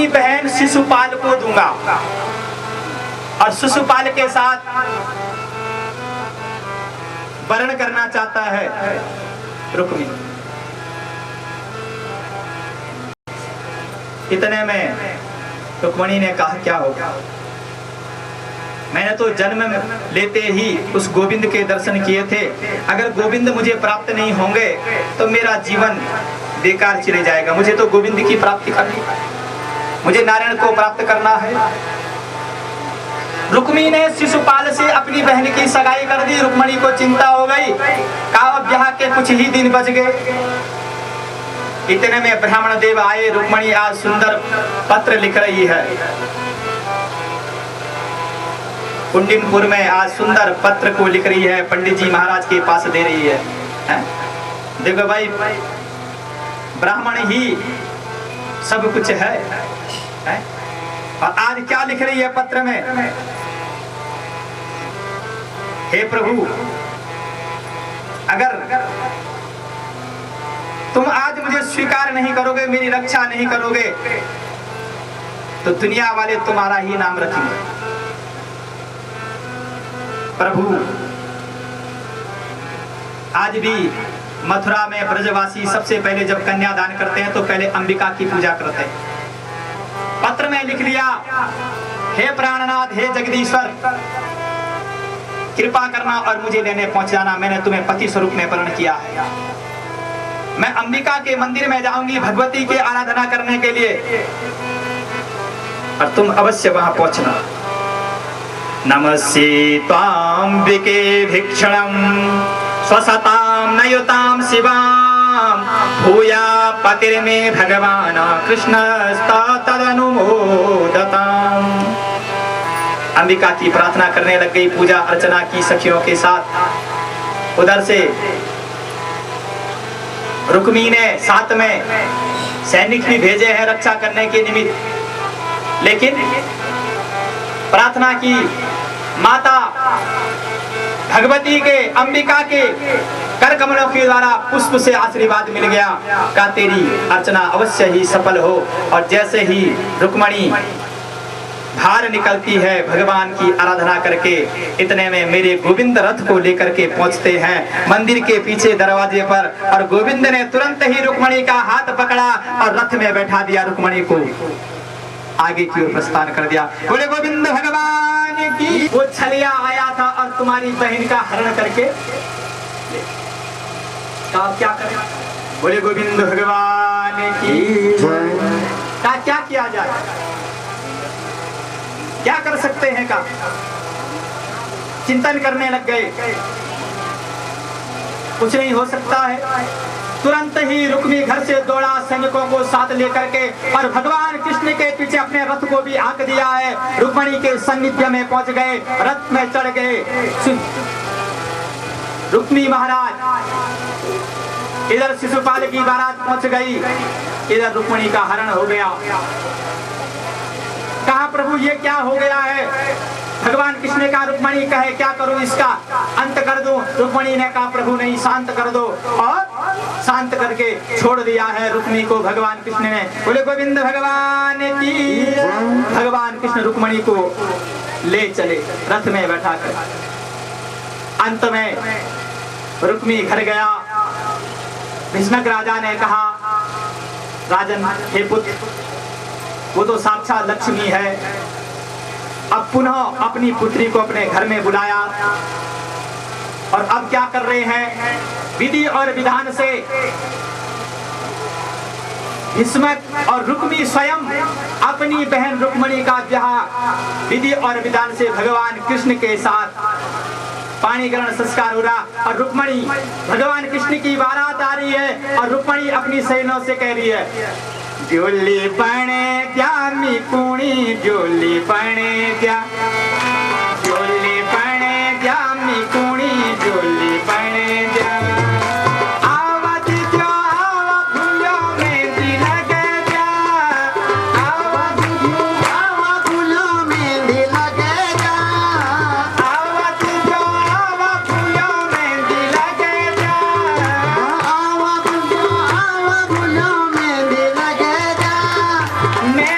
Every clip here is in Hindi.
अपनी बहन शिशुपाल को दूंगा। और शिशुपाल के साथ वर्ण करना चाहता है रुक्मिणी। इतने में रुक्मिणी ने कहा क्या होगा, मैंने तो जन्म लेते ही उस गोविंद के दर्शन किए थे, अगर गोविंद मुझे प्राप्त नहीं होंगे तो मेरा जीवन बेकार चले जाएगा। मुझे तो गोविंद की प्राप्ति करनी है, मुझे नारायण को प्राप्त करना है। रुक्मिणी ने शिशुपाल से अपनी बहन की सगाई कर दी। रुक्मिणी को चिंता हो गई, कहा ब्याह के कुछ ही दिन बच गए। इतने में ब्राह्मण देव आए। रुक्मिणी आज सुंदर पत्र लिख रही है, कुंडिनपुर में आज सुंदर पत्र को लिख रही है, पंडित जी महाराज के पास दे रही है? देखो भाई, ब्राह्मण ही सब कुछ है? और आज क्या लिख रही है पत्र में, हे प्रभु, अगर तुम आज मुझे स्वीकार नहीं करोगे, मेरी रक्षा नहीं करोगे, तो दुनिया वाले तुम्हारा ही नाम रखेंगे। प्रभु, आज भी मथुरा में ब्रजवासी सबसे पहले जब कन्यादान करते हैं तो पहले अंबिका की पूजा करते हैं। पत्र में लिख लिया, हे प्राणनाथ, हे जगदीश्वर, कृपा करना और मुझे लेने पहुंच जाना। मैंने तुम्हें पति स्वरूप में वर्ण किया है। मैं अंबिका के मंदिर में जाऊंगी भगवती की आराधना करने के लिए, और तुम अवश्य वहां पहुंचना। नमस्ते त्वाम्बिके भीक्षणं स्वसतां नयुतां शिवां भूया पतिर्मे भगवान कृष्णस्तदनुमोदताम्। अंबिका की प्रार्थना करने लग गई, पूजा अर्चना की सखियों के साथ। उधर से रुक्मिणी ने साथ में सैनिक भी भेजे हैं रक्षा करने के निमित्त, लेकिन प्रार्थना की माता भगवती के, अंबिका के कर कमलों के द्वारा पुष्प से आशीर्वाद मिल गया, का तेरी अर्चना अवश्य ही सफल हो। और जैसे ही रुक्मिणी बाहर निकलती है भगवान की आराधना करके, इतने में मेरे गोविंद रथ को लेकर के पहुंचते हैं मंदिर के पीछे दरवाजे पर, और गोविंद ने तुरंत ही रुक्मिणी का हाथ पकड़ा और रथ में बैठा दिया। रुक्मिणी को आगे की ओर प्रस्थान कर दिया। बोले गोविंद भगवान की। वो छलिया आया था और तुम्हारी बहन का हरण करके क्या करें? बोले गोविंद भगवान की। का क्या किया जाए, क्या कर सकते हैं? का चिंतन करने लग गए, कुछ नहीं हो सकता है। तुरंत ही रुक्मिणी घर से दौड़ा सैनिकों को साथ लेकर के, और भगवान कृष्ण के पीछे अपने रथ को भी आंक दिया है। रुक्मिणी के सानिध्य में पहुंच गए, रथ में चढ़ गए। रुक्मिणी महाराज इधर शिशुपाल की बारात पहुंच गई, इधर रुक्मिणी का हरण हो गया। कहा प्रभु ये क्या हो गया है? भगवान कृष्ण का रुक्मिणी कहे क्या करूं, इसका अंत कर दूं? रुक्मिणी ने कहा प्रभु नहीं, शांत कर दो, और शांत करके छोड़ दिया है रुक्मिणी को भगवान कृष्ण ने। बोले गोविंद भगवान की। भगवान कृष्ण रुक्मिणी को ले चले रथ में बैठा कर। अंत में रुक्मिणी घर गया। भीष्मक राजा ने कहा, राजन हे पुत्र, वो तो साक्षात लक्ष्मी है। अब पुनः अपनी पुत्री को अपने घर में बुलाया, और अब क्या कर रहे हैं? विधि और विधान से भीष्मक और रुक्मिणी स्वयं अपनी बहन रुक्मिणी का ब्याह विधि और विधान से भगवान कृष्ण के साथ पाणी ग्रहण संस्कार हो रहा, और रुक्मिणी भगवान कृष्ण की बारात आ रही है, और रुक्मिणी अपनी सहेलियों से कह रही है, जोली पणे क्या मिकुणी, जोली पणे क्या, जोली पणे क्या मिकुणी, जोली पणे क्या। आवत जो आवा फूलों में दिल लगे जा, आवत जो आवा फूलों में दिल लगे जा, आवत जो आवा फूलों में दिल लगे जा, आवत जो आवा फूलों में दिल लगे जा। मैं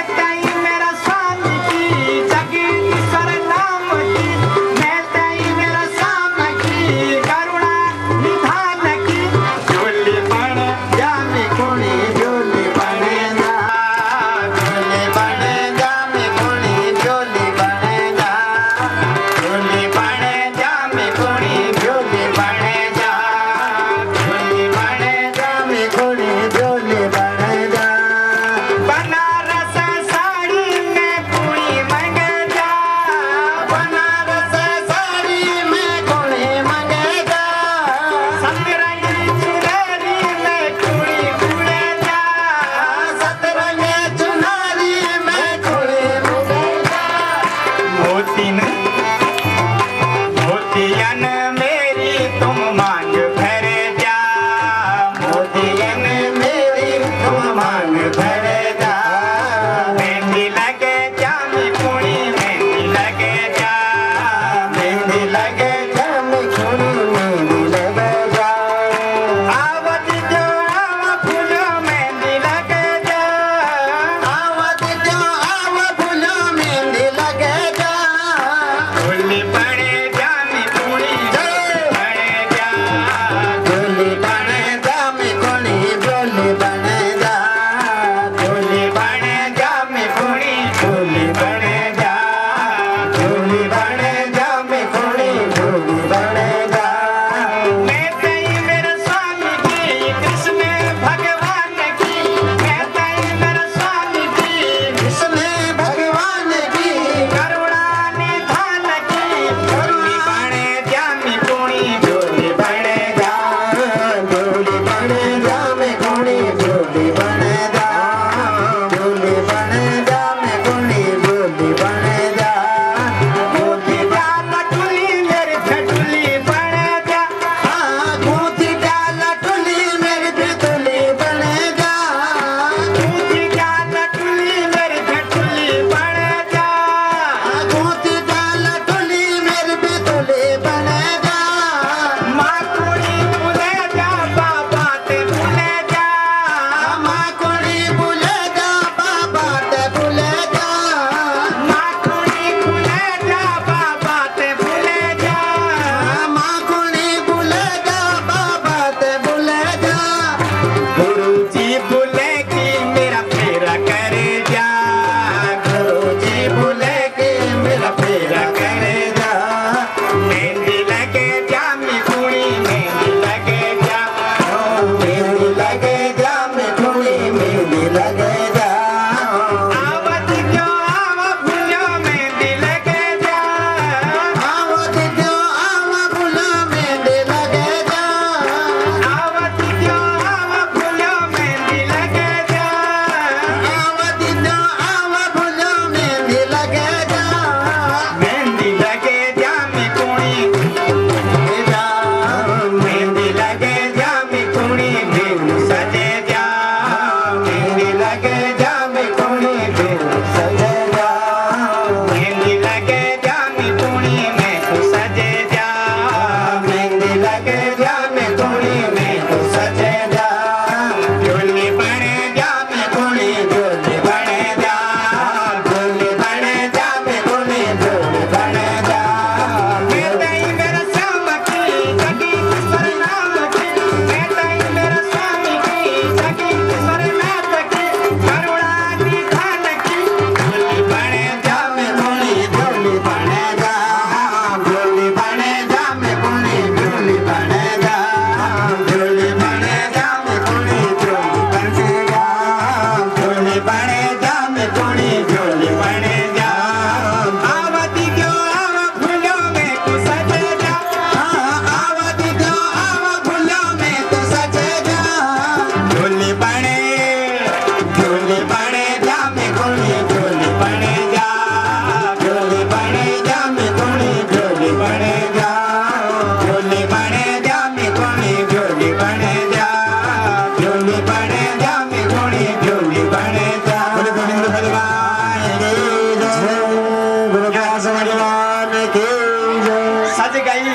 बज गई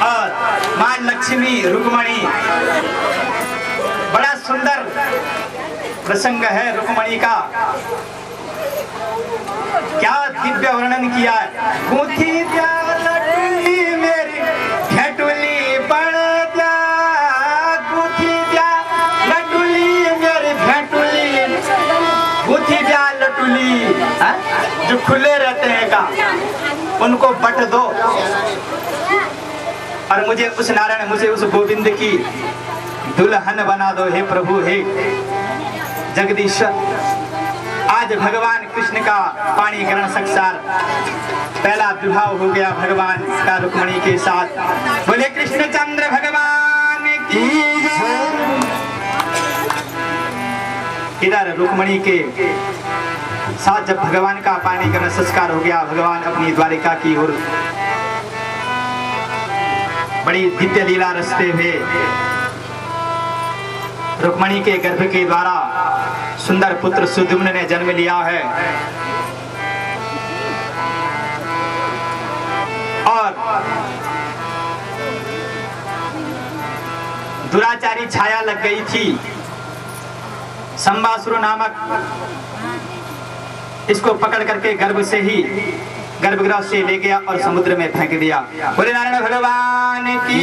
और मां लक्ष्मी रुक्मणी, बड़ा सुंदर प्रसंग है रुक्मणी का। क्या दिव्य वर्णन किया है। गुथी द्या लटुली मेरी भेटुली बन द्या, गुथी द्या लटुली मेरी भेटुली, गुथी द्या लटुली। जो खुले रहते हैं का उनको बट दो, और मुझे उस नारायण, मुझे उस गोविंद की दुल्हन बना दो हे प्रभु, हे जगदीश्वर। आज भगवान कृष्ण का पाणी ग्रहण संसार पहला विवाह हो गया भगवान का रुक्मणी के साथ। बोले कृष्णचंद्र भगवान की। इधर रुक्मणी के साथ जब भगवान का पाणी ग्रहण संस्कार हो गया, भगवान अपनी द्वारिका की ओर बड़ी दिव्य लीला रचते हुए रुक्मणी के गर्भ के द्वारा सुंदर पुत्र सुद्युम्न ने जन्म लिया है। और दुराचारी छाया लग गई थी, संबासुर नामक, इसको पकड़ करके गर्भ से ही गर्भगृह से ले गया और समुद्र में फेंक दिया। बोले नारायण भगवान की।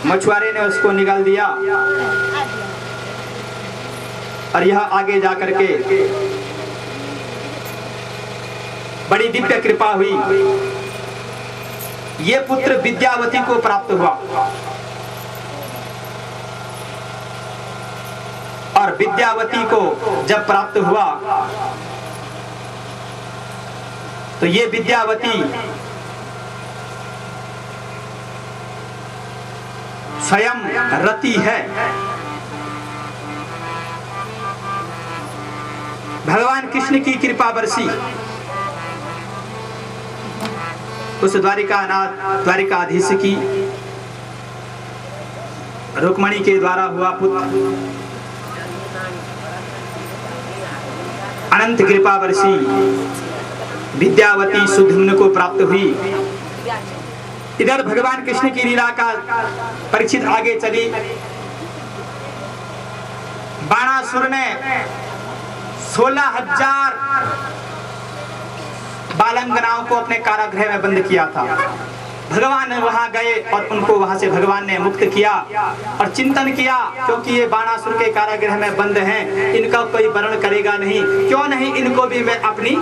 मछुआरे ने उसको निकाल दिया और यह आगे जाकर के बड़ी दिव्य कृपा हुई। ये पुत्र विद्यावती को प्राप्त हुआ और विद्यावती को जब प्राप्त हुआ तो ये विद्यावती स्वयं रति है। भगवान कृष्ण की कृपा बरसी उस द्वारिकाधीश की रुक्मणी के द्वारा हुआ पुत्र, अनंत कृपा बरसी, विद्यावती सुद्युम्न को प्राप्त हुई। इधर भगवान कृष्ण की लीला का परीक्षित आगे चली। बाणासुर ने 16,000 बालंगनाओं को अपने कारागृह में बंद किया था। भगवान वहां गए और उनको वहां से भगवान ने मुक्त किया और चिंतन किया, क्योंकि ये बाणासुर के कारागृह में बंद हैं, इनका कोई वरण करेगा नहीं, क्यों नहीं इनको भी मैं अपनी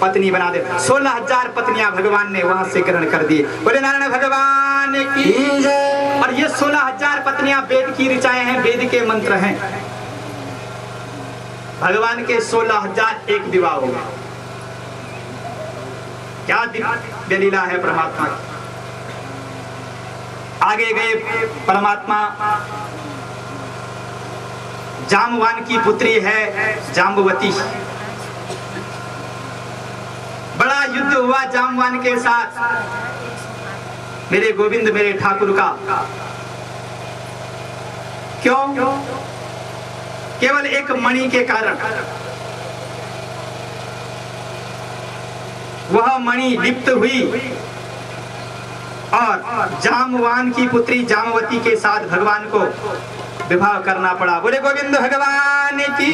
पत्नी बना दे। 16,000 पत्नियां भगवान ने वहां से ग्रहण कर दी। बोले नारायण भगवान की। और ये 16,000 पत्नियां वेद की ऋचाएं हैं, वेद के मंत्र हैं। भगवान के 16,000 एक विवाह हो गया। क्या दिव्य लीला है परमात्मा की। आगे गए परमात्मा, जामवान की पुत्री है जाम्बवती। बड़ा युद्ध हुआ जामवान के साथ, मेरे गोविंद मेरे ठाकुर का। क्यों? केवल एक मणि के कारण। वह मणि लिप्त हुई और जामवान की पुत्री जामवती के साथ भगवान को विवाह करना पड़ा। बोले गोविंद भगवान की।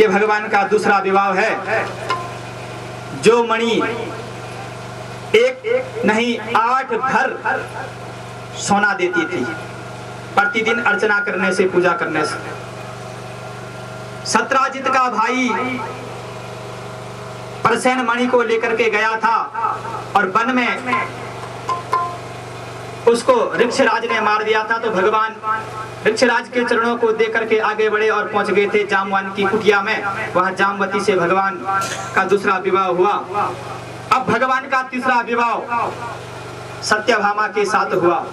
ये भगवान का दूसरा विवाह है। जो मणि एक नहीं 8 भर सोना देती थी प्रतिदिन अर्चना करने से, पूजा करने से। सत्राजित का भाई परसेन मणि को लेकर के गया था और वन में उसको ऋक्षराज ने मार दिया था। तो भगवान ऋक्षराज के चरणों को देख करके आगे बढ़े और पहुंच गए थे जामवान की कुटिया में। वहां जामवती से भगवान का दूसरा विवाह हुआ। अब भगवान का तीसरा विवाह सत्यभामा के साथ हुआ।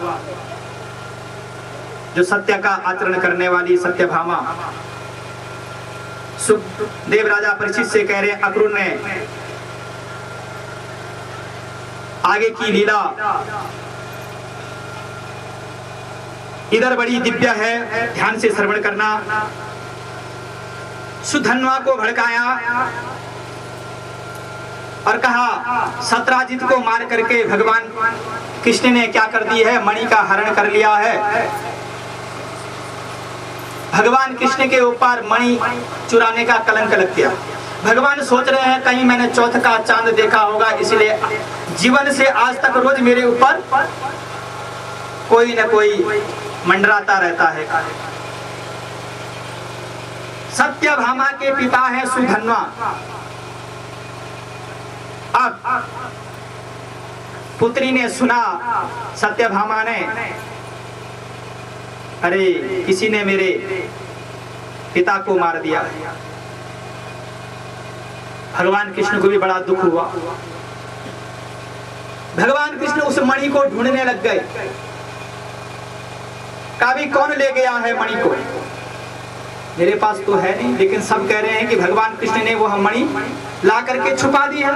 जो सत्य का आचरण करने वाली सत्यभामा। सुखदेव राजा परीक्षित से कह रहे, अक्रूर ने आगे की लीला इधर बड़ी दिव्य है, ध्यान से श्रवण करना। सुधन्वा को भड़काया और कहा सत्राजित को मार करके भगवान कृष्ण ने क्या कर दी है, मणि का हरण कर लिया है। भगवान कृष्ण के ऊपर मणि चुराने का कलंक लग गया। भगवान सोच रहे हैं कहीं मैंने चौथ का चांद देखा होगा, इसलिए जीवन से आज तक रोज मेरे ऊपर कोई न कोई मंडराता रहता है। सत्यभामा के पिता है सुधन्वा। अब पुत्री ने सुना, सत्यभामा ने, अरे किसी ने मेरे पिता को मार दिया। भगवान कृष्ण को भी बड़ा दुख हुआ। भगवान कृष्ण उस मणि को ढूंढने लग गए। कभी कौन ले गया है मणि को, मेरे पास तो है नहीं, लेकिन सब कह रहे हैं कि भगवान कृष्ण ने वो मणि ला करके छुपा दी है।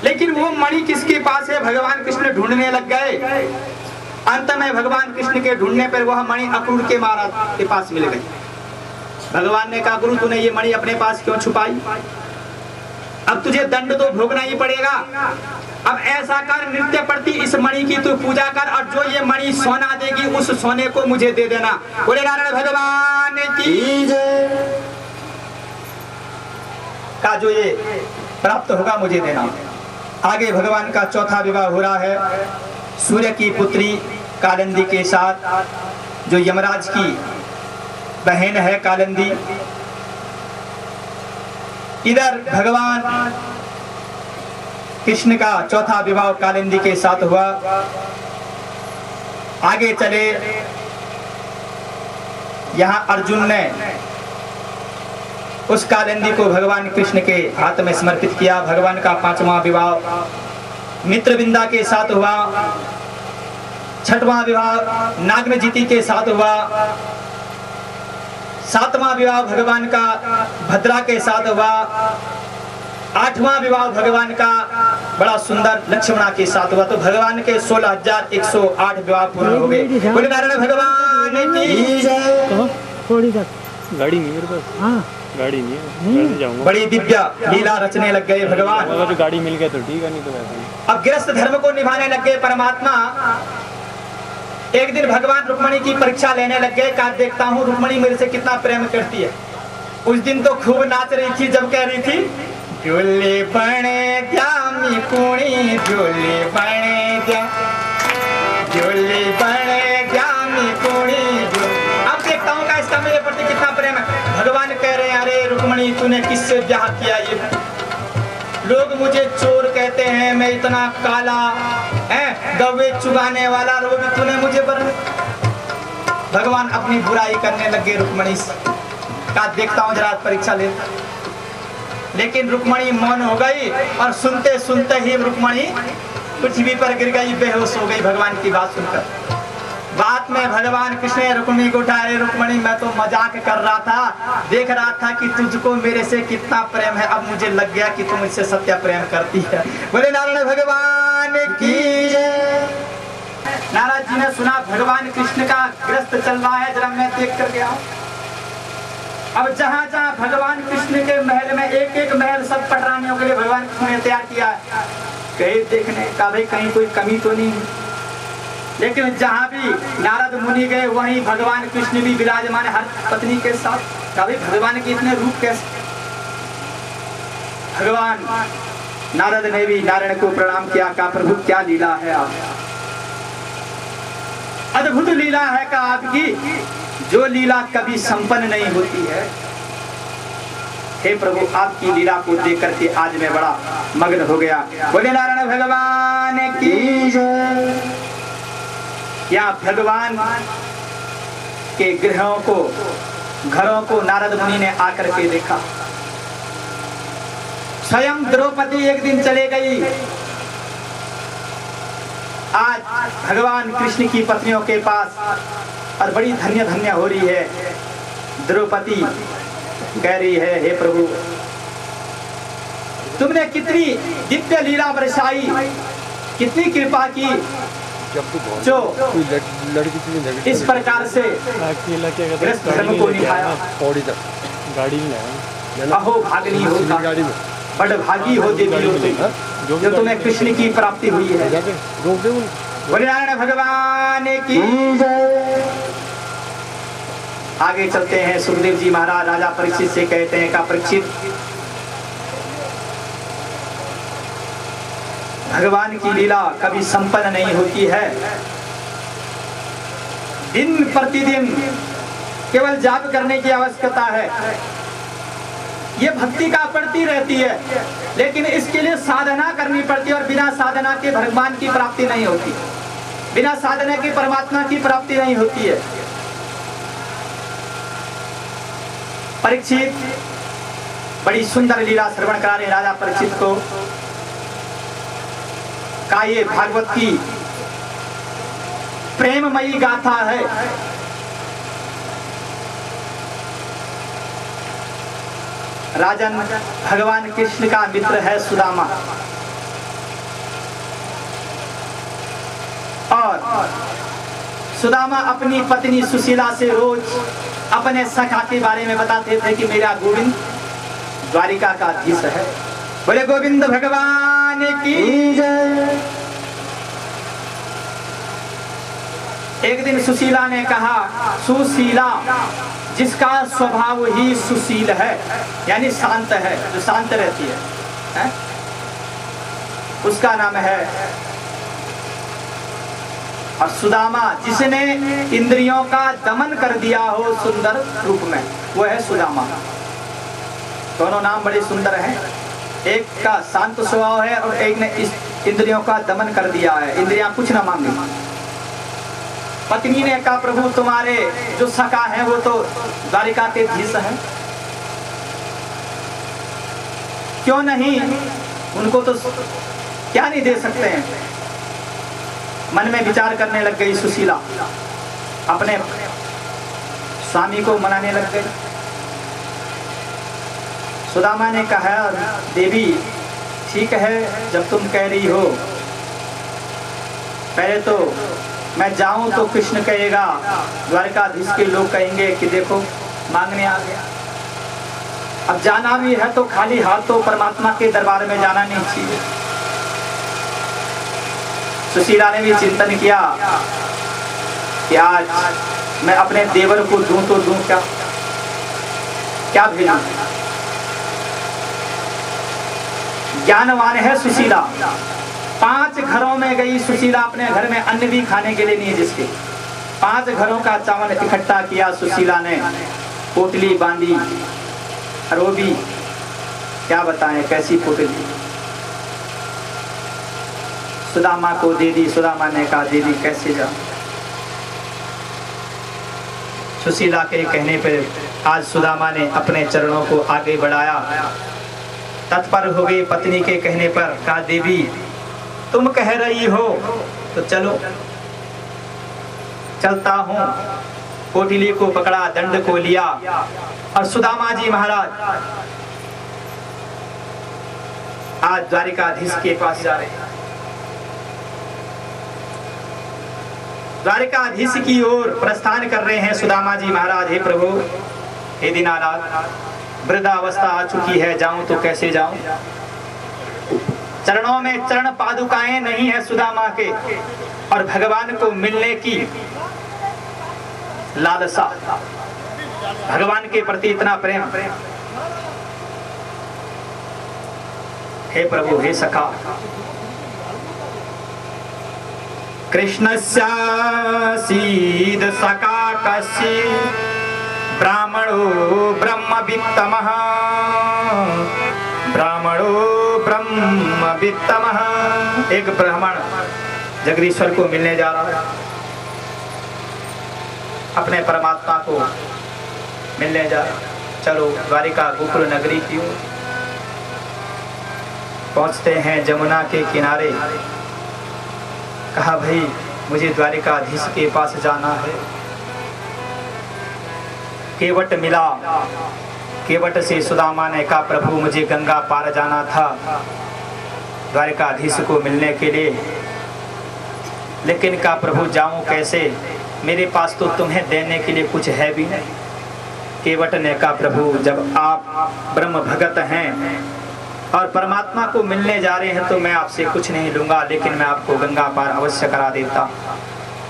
लेकिन वो मणि किसके पास है, भगवान कृष्ण ढूंढने लग गए। अंत में भगवान कृष्ण के ढूंढने पर वह मणि अक्रूर के महाराज के पास मिल गई। भगवान ने कहा, गुरु तूने ये मणि अपने पास क्यों छुपाई, अब तुझे दंड तो भोगना ही पड़ेगा। अब ऐसा कर, नृत्य प्रति इस मणि की तू पूजा कर, और जो ये मणि सोना देगी उस सोने को मुझे दे देना। बोले नारायण भगवान की जय। का जो ये प्राप्त होगा मुझे देना। आगे भगवान का चौथा विवाह हो रहा है सूर्य की पुत्री कालिंदी के साथ, जो यमराज की बहन है कालिंदी। इधर भगवान कृष्ण का चौथा विवाह कालिंदी के साथ हुआ। आगे चले, यहां अर्जुन ने उस कालिंदी को भगवान कृष्ण के हाथ में समर्पित किया। भगवान का पांचवा विवाह मित्रविंदा के साथ हुआ। छठवां विवाह नागनजीति के साथ हुआ। सातवां विवाह भगवान का भद्रा के साथ हुआ। आठवां विवाह भगवान का बड़ा सुंदर लक्ष्मणा के साथ हुआ। तो भगवान के 16,108 विवाह पूर्ण हो गए। बोले नारायण भगवान की जय। थोड़ी तक गाड़ी नहीं मेरे पास। हाँ गाड़ी नहीं है, वैसे जाऊंगा। बड़ी दिव्य लीला रचने लग गए भगवान। अगर गाड़ी मिल गई तो ठीक है, नहीं तो वैसे ही। अब गृहस्थ धर्म को निभाने लग गए परमात्मा। एक दिन भगवान रुक्मणी की परीक्षा लेने लग गए। कहा देखता हूँ रुक्मणी मेरे से कितना प्रेम करती है। उस दिन तो खूब नाच रही थी, जब कह रही थी झूले बने द्यामी कुणी, झूले बने द्या, झूले बने द्यामी कुणी। अब देखता हूँ इसका मेरे प्रति कितना प्रेम है। भगवान कह रहे हैं अरे रुक्मणी तूने किससे ब्याह किया, ये लोग मुझे चोर कहते हैं, मैं इतना काला है, गवे चुगाने वाला, लोग तूने मुझे भगवान अपनी बुराई करने लगे रुक्मणी से। कहा देखता हूँ जरा परीक्षा ले। लेकिन रुक्मणी मौन हो गई और सुनते सुनते ही रुक्मणी पृथ्वी पर गिर गई, बेहोश हो गई भगवान की बात सुनकर। बात में भगवान कृष्ण ने रुक्मणी को उठाया, रुक्मणी मैं तो मजाक कर रहा था, देख रहा था कि तुझको मेरे से कितना प्रेम है, अब मुझे लग गया कि तुम मुझसे सत्य प्रेम करती है। बोले नारायण भगवान की जय। नारद जी ने सुना भगवान कृष्ण का गृहस्थ चल रहा है, जरा मैं देख कर गया। अब जहाँ जहाँ भगवान कृष्ण के महल में एक एक महल सब पटरानियों के लिए भगवान कृष्ण ने तैयार किया है। कहीं देखने का भाई कहीं कोई कमी तो नहीं, लेकिन जहाँ भी नारद मुनि गए वहीं भगवान कृष्ण भी विराजमान हर पत्नी के साथ। कभी भगवान के इतने रूप कैसे। भगवान नारद ने भी नारायण को प्रणाम किया, कहा प्रभु क्या लीला है आप, अद्भुत लीला है का आपकी, जो लीला कभी संपन्न नहीं होती है। हे प्रभु आपकी लीला को देख करके आज मैं बड़ा मग्न हो गया। बोले नारायण भगवान की जय। या भगवान के गृहों को घरों को नारद मुनि ने आकर के देखा। स्वयं द्रौपदी एक दिन चले गई। आज भगवान कृष्ण की पत्नियों के पास और बड़ी धन्य धन्य हो रही है। द्रौपदी कह रही है हे प्रभु तुमने कितनी दिव्य लीला बरसाई, कितनी कृपा की, जो इस प्रकार से गृहस्थ धर्म को निभाया। गाड़ी में अहो भागनी हो बड़भागी हो देवी हो तुम, जो तुम्हें कृष्ण की प्राप्ति हुई है। बोले नारायण भगवान की। आगे चलते हैं। सुखदेव जी महाराज राजा परीक्षित से कहते हैं का परीक्षित, भगवान की लीला कभी संपन्न नहीं होती है। दिन प्रतिदिन केवल जाप करने की आवश्यकता है। ये भक्ति का पड़ती रहती है, लेकिन इसके लिए साधना करनी पड़ती है, और बिना साधना के भगवान की प्राप्ति नहीं होती, बिना साधना के परमात्मा की प्राप्ति नहीं होती है। परीक्षित बड़ी सुंदर लीला श्रवण करा रहे राजा परीक्षित को। का ये भागवत की प्रेममयी गाथा है। राजन भगवान कृष्ण का मित्र है सुदामा, और सुदामा अपनी पत्नी सुशीला से रोज अपने सखा के बारे में बताते थे कि मेरा गोविंद द्वारिका का अधीश है। बोले गोविंद भगवान की जय। एक दिन सुशीला ने कहा, सुशीला जिसका स्वभाव ही सुशील है, यानी शांत है, जो शांत रहती है? उसका नाम है। और सुदामा जिसने इंद्रियों का दमन कर दिया हो सुंदर रूप में, वो है सुदामा। दोनों नाम बड़े सुंदर हैं। एक का शांत स्वभाव है और एक ने इस इंद्रियों का दमन कर दिया है, इंद्रियां कुछ ना मांगी। पत्नी ने कहा, प्रभु तुम्हारे जो सखा है वो तो द्वारिका के धीश हैं, क्यों नहीं उनको तो क्या नहीं दे सकते हैं? मन में विचार करने लग गई सुशीला, अपने स्वामी को मनाने लग गई। सुदामा ने कहा, देवी ठीक है, जब तुम कह रही हो, पहले तो मैं जाऊं तो कृष्ण कहेगा, द्वारकाधीश के लोग कहेंगे कि देखो मांगने आ गया। अब जाना भी है तो खाली हाथ तो परमात्मा के दरबार में जाना नहीं चाहिए। सुशीला ने भी चिंतन किया कि आज मैं अपने देवर को दूं तो दूं क्या, क्या भेजूं? ज्ञानवान है सुशीला। 5 घरों में गई सुशीला, अपने घर में अन्न भी खाने के लिए नहीं, जिसके 5 घरों का चावल इकट्ठा किया सुशीला ने, पोटली बांधी, और वो भी क्या बताएं कैसी पोटली, सुदामा को दे दी। सुदामा ने कहा, दीदी कैसे जाऊं? सुशीला के कहने पर आज सुदामा ने अपने चरणों को आगे बढ़ाया, तत्पर हो गई पत्नी के कहने पर। कहा, देवी तुम कह रही हो तो चलो, चलता हूं। पोटली को पकड़ा, दंड को लिया, और सुदामा जी महाराज आज द्वारिकाधीश के पास जा रहे हैं। द्वारिकाधीश की ओर प्रस्थान कर रहे हैं सुदामा जी महाराज। हे प्रभु, हे दीनानाथ, वृद्धावस्था आ चुकी है, जाऊं तो कैसे जाऊं? चरणों में चरण पादुकाएं नहीं है सुदामा के, और भगवान को मिलने की लालसा, भगवान के प्रति इतना प्रेम। हे प्रभु, हे सखा, कृष्णस्य सीद सखा कस्य ब्राह्मणो ब्रह्मवित्तमः, ब्राह्मणो ब्रह्मवित्तमः। एक ब्राह्मण जगदीश्वर को मिलने जा रहा है, अपने परमात्मा को मिलने जा रहा है। चलो द्वारिका गोकुल नगरी की ओर पहुंचते हैं। जमुना के किनारे कहा, भाई मुझे द्वारिकाधीश के पास जाना है। केवट मिला, केवट से सुदामा ने कहा, प्रभु मुझे गंगा पार जाना था द्वारिकाधीश को मिलने के लिए, लेकिन कहा प्रभु जाऊं कैसे, मेरे पास तो तुम्हें देने के लिए कुछ है भी नहीं। केवट ने कहा, प्रभु जब आप ब्रह्म भगत हैं और परमात्मा को मिलने जा रहे हैं तो मैं आपसे कुछ नहीं लूंगा, लेकिन मैं आपको गंगा पार अवश्य करा देता।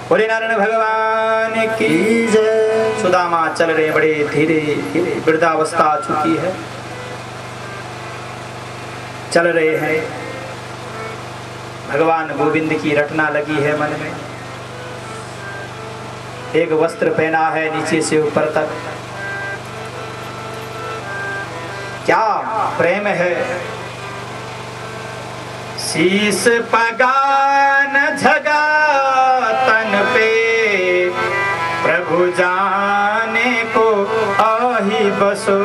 बोले नारायण भगवान की जय। सुदामा चल रहे बड़े धीरे धीरे, वृद्धावस्था आ चुकी है, चल रहे हैं। भगवान गोविंद की रटना लगी है मन में। एक वस्त्र पहना है नीचे से ऊपर तक, क्या प्रेम है। शीस पगान झगा तन पे, प्रभु जाने को आही बसो।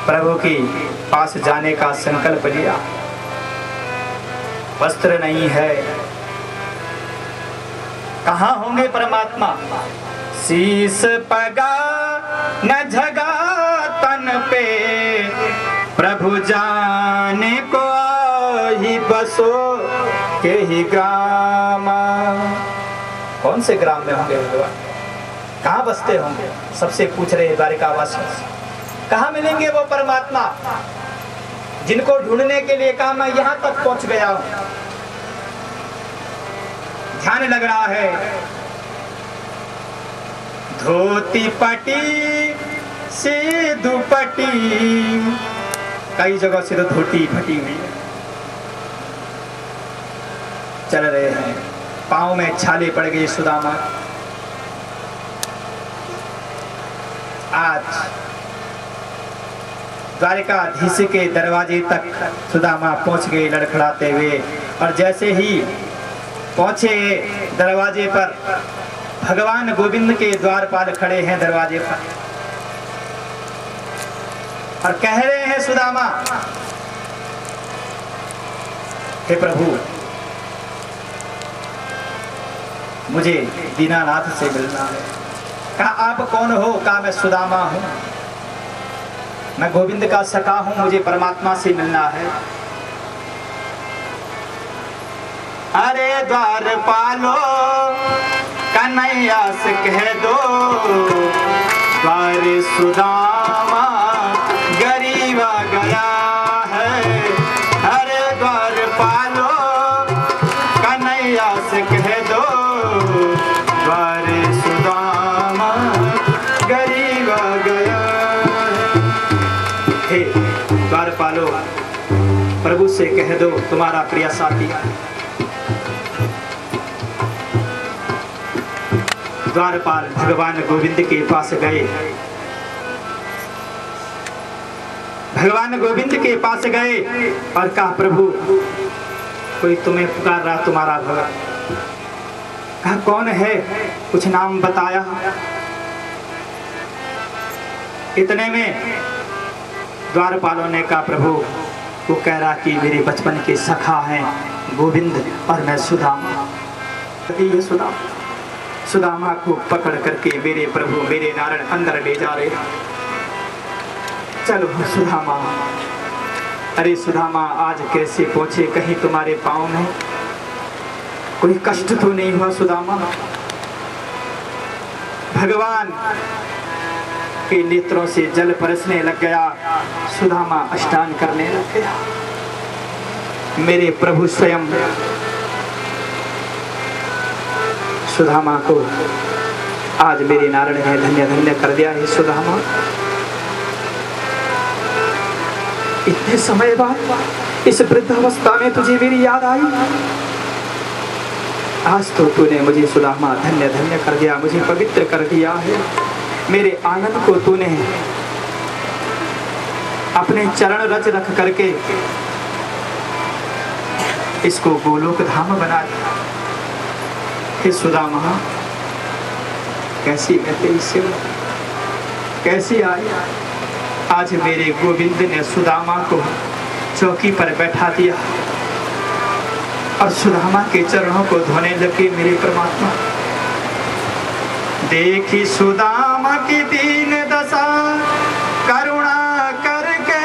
प्रभु की पास जाने का संकल्प लिया। वस्त्र नहीं है, कहाँ होंगे परमात्मा। शीस पगा न झगा तन पे, प्रभु जाने को ही बसो के ही ग्राम। कौन से ग्राम में होंगे भगवान, कहाँ बसते होंगे, सबसे पूछ रहे द्वारिकावासी। कहाँ मिलेंगे वो परमात्मा जिनको ढूंढने के लिए कहा मैं यहाँ तक पहुंच गया हूं। ध्यान लग रहा है। धोती पटी से दुपट्टी, कई जगह से तो धोती फटी हुई है। चल रहे हैं, पांव में छाले पड़ गई सुदामा। आज द्वारिकाधीश के दरवाजे तक सुदामा पहुंच गए लड़खड़ाते हुए, और जैसे ही पहुंचे दरवाजे पर, भगवान गोविंद के द्वारपाल खड़े हैं दरवाजे पर और कह रहे हैं सुदामा, हे प्रभु मुझे दीनानाथ से मिलना है। कहा आप कौन हो? कहा मैं सुदामा हूं, मैं गोविंद का सखा हूं, मुझे परमात्मा से मिलना है। अरे द्वारपालो कन्हैया से कह दो, द्वार सुदामा गरीबा गया है। अरे द्वारपालो कन्हैया से कह दो, द्वार सुदामा गरीबा गया है। हे द्वारपालो, प्रभु से कह दो तुम्हारा प्रिय साथी। द्वारपाल भगवान गोविंद के पास गए। भगवान गोविंद के पास गए और कहा प्रभु कोई तुम्हें पुकार रहा, तुम्हारा भक्त। कहा कौन है? कुछ नाम बताया। इतने में द्वारपालों ने कहा प्रभु वो कह रहा कि मेरे बचपन के सखा हैं गोविंद और मैं सुदामा। ये सुदामा को पकड़ करके मेरे प्रभु मेरे नारायण अंदर ले जा रहे। चलो सुदामा। अरे सुदामा आज कैसे पहुंचे? कहीं तुम्हारे पांव में कोई कष्ट तो नहीं हुआ सुदामा? भगवान के नेत्रों से जल बरसने लग गया। सुदामा अष्टांग करने लग गया। मेरे प्रभु स्वयं सुदामा को आज मेरे नारायण ने धन्य धन्य कर दिया है। सुदामा इतने समय बाद इस वृद्धावस्था में तुझे मेरी याद आई। आज तो तूने मुझे सुदामा धन्य धन्य कर दिया, मुझे पवित्र कर दिया है। मेरे आनंद को तूने अपने चरण रच रख करके इसको गोलोक धाम बना दिया। हे सुदामा कैसी है तेरी सेवा, कैसी आई। आज मेरे गोविंद ने सुदामा को चौकी पर बैठा दिया और सुदामा के चरणों को धोने लगे मेरे परमात्मा। देखी सुदामा की दीन दशा, करुणा करके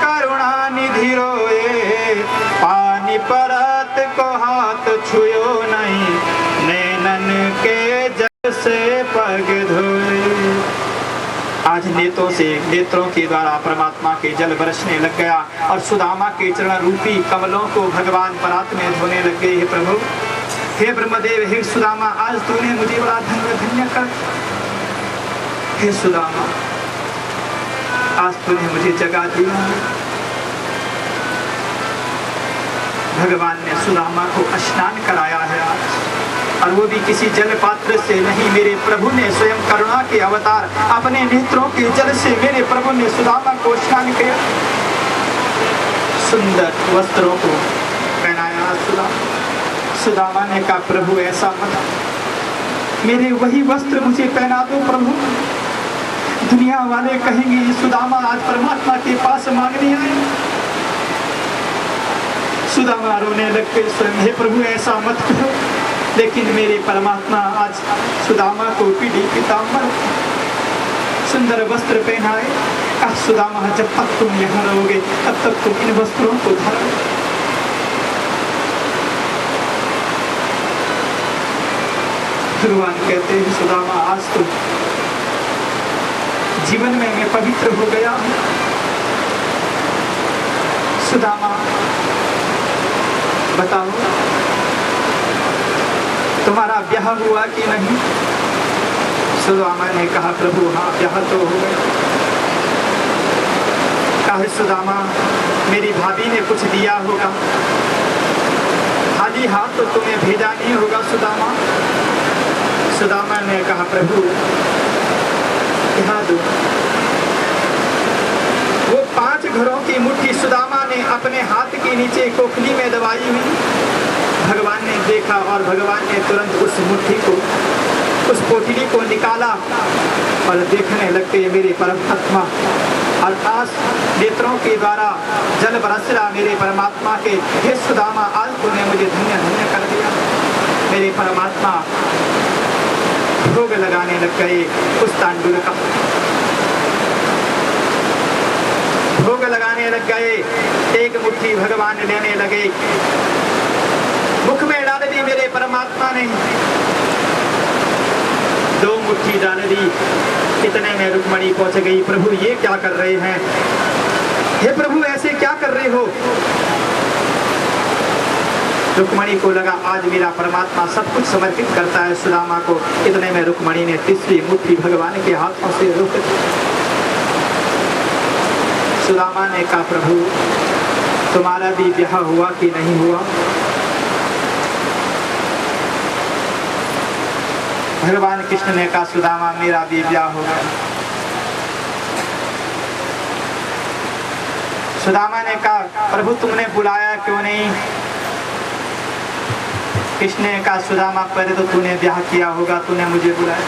करुणा निधि रोए। पानी परत को हाथ छुयो नहीं, नैनन के जल से पग धोए। आज नेत्रों के द्वारा परमात्मा के जल बरसने लग गया और सुदामा के चरण रूपी कमलों को भगवान परात में धोने लग गए। हे प्रभु, हे ब्रह्मदेव, हे सुदामा, आज तूने मुझे बड़ा धन्य धन्य कर। हे सुदामा, आज तूने मुझे जगा दिया। भगवान ने सुदामा को स्नान कराया है आज, और वो भी किसी जल पात्र से नहीं, मेरे प्रभु ने स्वयं करुणा के अवतार अपने नेत्रों के जल से मेरे प्रभु ने सुदामा को स्नान किया, सुंदर वस्त्रों को पहनाया। सुदामा ने कहा, प्रभु ऐसा मत, मेरे वही वस्त्र मुझे पहना दो प्रभु। दुनिया वाले कहेंगे ये सुदामा आज परमात्मा के पास मांगने आए। सुदामा रोने लग गए स्वयं, हे प्रभु ऐसा मत करो, लेकिन मेरे परमात्मा आज सुदामा को पीढ़ी पीताम्बर सुंदर वस्त्र पहनाए। कहा, सुदामा जब तक तुम यहाँ रहोगे तब तक तुम इन वस्त्रों को धारो। भगवान कहते हैं, सुदामा आज तो जीवन में मैं पवित्र हो गया। सुदामा बताओ, तुम्हारा ब्याह हुआ कि नहीं? सुदामा ने कहा, प्रभु हाँ, ब्याह तो हो गया। कहा, सुदामा, मेरी भाभी ने कुछ दिया होगा, खाली हाथ तो तुम्हें भेजा नहीं होगा सुदामा। सुदामा ने कहा, प्रभु यहाँ दो। वो 5 घरों की मुट्ठी सुदामा ने अपने हाथ के नीचे कोखली में दबाई हुई। भगवान ने देखा और भगवान ने तुरंत उस मुट्ठी को, उस पोटली को निकाला और देखने लगते मेरे परमात्मा। और आज नेत्रों के द्वारा जल बरस रहा मेरे परमात्मा के, हे सुदामा, आज तूने मुझे धन्य धन्य कर दिया। मेरे परमात्मा भोग लगाने लग गए उस तांडुल का, भोग लगाने लग गए। एक मुट्ठी भगवान लेने लगे, मुख में डाल दी मेरे परमात्मा ने, 2 मुट्ठी डाल दी। इतने में रुक्मणी पहुंच गई। प्रभु ये क्या कर रहे हैं? हे प्रभु ऐसे क्या कर रहे हो? रुक्मणी को लगा आज मेरा परमात्मा सब कुछ समर्पित करता है सुदामा को। इतने में रुक्मणी ने 3री मुट्ठी भगवान के हाथों से रोक दी। सुदामा ने कहा, प्रभु तुम्हारा भी ब्याह हुआ कि नहीं हुआ? भगवान कृष्ण ने कहा, सुदामा मेरा भी ब्याह हो गया। सुदामा ने कहा, प्रभु तुमने बुलाया क्यों नहीं? कृष्ण ने कहा, सुदामा पहले तो तूने ब्याह किया होगा, तूने मुझे बुलाया।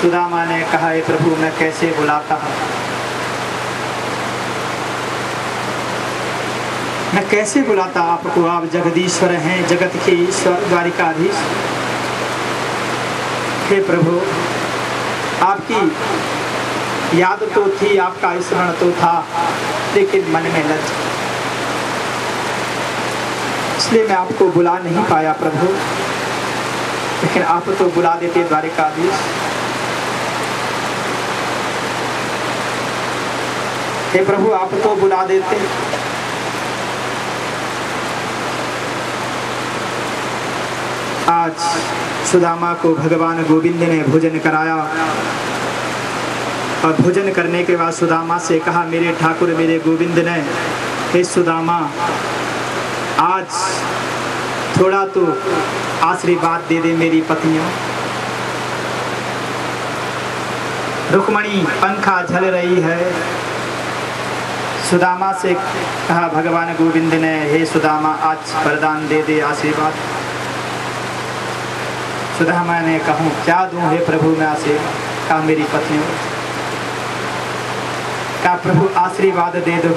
सुदामा ने कहा, हे प्रभु मैं कैसे बुलाता हूँ, मैं कैसे बुलाता आपको? आप जगदीश्वर हैं, जगत के ईश्वर, द्वारिकाधीश। हे प्रभु आपकी याद तो थी, आपका स्मरण तो था, लेकिन मन में लज्जा, इसलिए मैं आपको बुला नहीं पाया प्रभु। लेकिन आप तो बुला देते द्वारिकाधीश। हे प्रभु आप तो बुला देते। आज सुदामा को भगवान गोविंद ने भोजन कराया और भोजन करने के बाद सुदामा से कहा, मेरे ठाकुर मेरे गोविंद ने, हे सुदामा आज थोड़ा तो आशीर्वाद दे दे मेरी पत्नियों। रुक्मणी पंखा झल रही है। सुदामा से कहा भगवान गोविंद ने, हे सुदामा आज वरदान दे दे, आशीर्वाद। सुदामा ने कहूँ क्या दूं हे प्रभु मैं आशीर्वाद? कहा मेरी पत्नी। कहा प्रभु आशीर्वाद दे दो।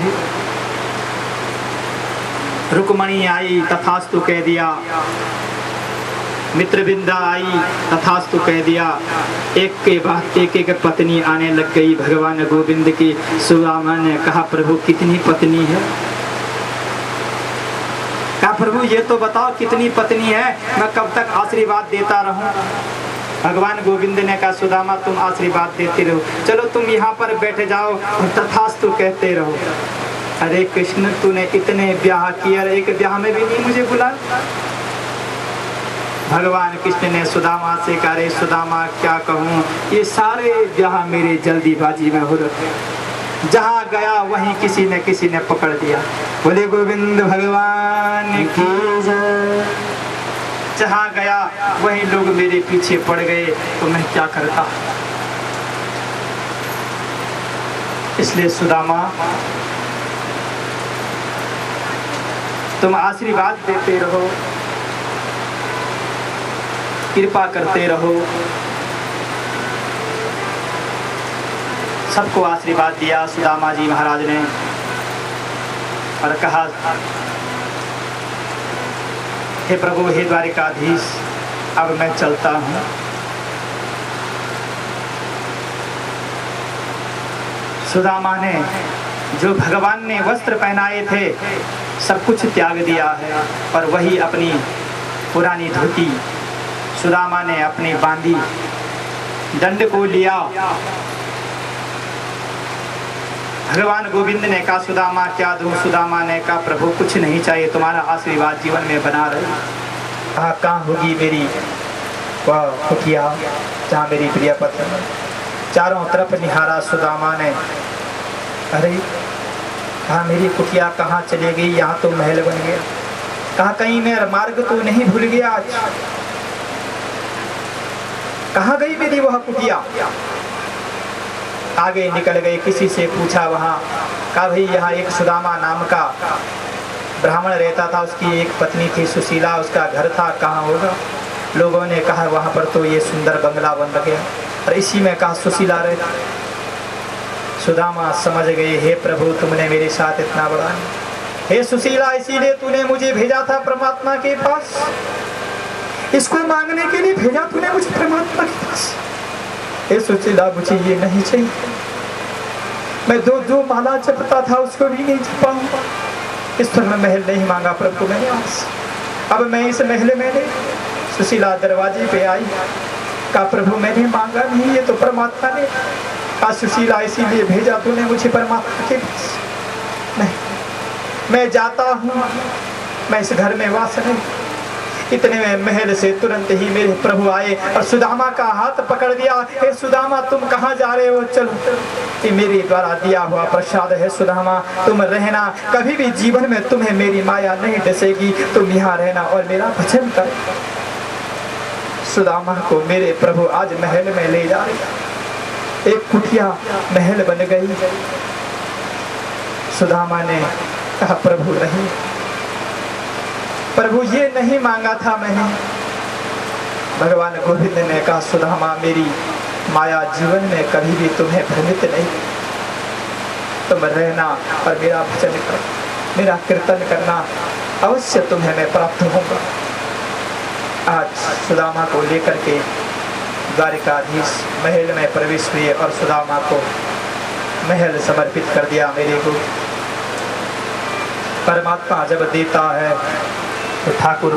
रुक्मणी आई, तथास्तु कह दिया। मित्रविंदा आई, तथास्तु कह दिया। एक के बाद एक पत्नी आने लग गई भगवान गोविंद की। सुदामा ने कहा प्रभु कितनी पत्नी है? कहा प्रभु ये तो बताओ कितनी पत्नी है, मैं कब तक आशीर्वाद देता रहूं? भगवान गोविंद ने कहा सुदामा तुम आशीर्वाद देते रहो, चलो तुम यहाँ पर बैठ जाओ और तथास्तु कहते रहो। अरे कृष्ण तूने इतने ब्याह किए और एक ब्याह में भी नहीं मुझे बुला। भगवान कृष्ण ने सुदामा से कहा रे सुदामा क्या कहूँ, ये सारे ब्याह मेरे जल्दीबाजी में हो रहे, जहाँ गया वहीं किसी ने पकड़ दिया। बोले गोविंद भगवान की जय। जहाँ गया वहीं लोग मेरे पीछे पड़ गए तो मैं क्या करता। इसलिए सुदामा तुम आशीर्वाद देते रहो, कृपा करते रहो। सबको आशीर्वाद दिया सुदामा जी महाराज ने और कहा हे प्रभु हे द्वारिकाधीश अब मैं चलता हूँ। सुदामा ने जो भगवान ने वस्त्र पहनाए थे सब कुछ त्याग दिया है और वही अपनी पुरानी धोती सुदामा ने अपनी बांधी, दंड को लिया। भगवान गोविंद ने कहा सुदामा क्या दूं। सुदामा ने कहा प्रभु कुछ नहीं चाहिए, तुम्हारा आशीर्वाद जीवन में बना रहे। कहाँ होगी मेरी वह कुटिया जहाँ मेरी प्रिय पत्नी। चारों तरफ निहारा सुदामा ने, अरे कहा मेरी कुटिया कहाँ चली गई, यहाँ तो महल बन गया। कहा कहीं मैं मार्ग तो नहीं भूल गया आज, कहाँ गई मेरी वह कुटिया। आगे निकल गए, किसी से पूछा वहाँ, कहा भाई यहाँ एक सुदामा नाम का ब्राह्मण रहता था, उसकी एक पत्नी थी सुशीला, उसका घर था, कहाँ होगा। लोगों ने कहा वहाँ पर तो ये सुंदर बंगला बन गया और इसी में कहा सुशीला रहती। सुदामा समझ गए हे प्रभु तुमने मेरे साथ इतना बड़ा, हे सुशीला इसीलिए तूने मुझे भेजा था परमात्मा के पास, इसको मांगने के लिए भेजा तूने मुझे परमात्मा के पास। हे सुशीला मुझे ये नहीं चाहिए, मैं दो माला जपता था उसको भी नहीं जपाऊंगा। इस पर मैं महल नहीं मांगा प्रभु मैंने आज, अब मैं इस महल में नहीं। सुशीला दरवाजे पे आई, कहा प्रभु मैंने मांगा नहीं, ये तो परमात्मा ने कहा। सुशीला इसीलिए भेजा तूने मुझे परमात्मा के पास। मैं जाता हूँ, मैं इस घर में वास नहीं। इतने में महल से तुरंत ही मेरे प्रभु आए और सुदामा का हाथ पकड़ दिया। हे सुदामा तुम कहाँ जा रहे हो, चलो ये मेरे द्वारा दिया हुआ प्रसाद है। सुदामा तुम रहना, कभी भी जीवन में तुम्हें मेरी माया नहीं डसेगी, तुम यहाँ रहना और मेरा भजन कर। सुदामा को मेरे प्रभु आज महल में ले जा रहे, एक कुटिया महल बन गई। सुदामा ने कहा प्रभु नहीं, प्रभु ये नहीं मांगा था मैंने। भगवान गोविंद ने कहा सुदामा मेरी माया जीवन में कभी भी तुम्हें भ्रमित नहीं, तुम रहना और मेरा भजन कर, मेरा कीर्तन करना, अवश्य तुम्हें मैं प्राप्त होऊंगा। आज सुदामा को लेकर के द्वारिकाधीश महल में प्रवेश हुए और सुदामा को महल समर्पित कर दिया। मेरे को परमात्मा जब देता है तो ठाकुर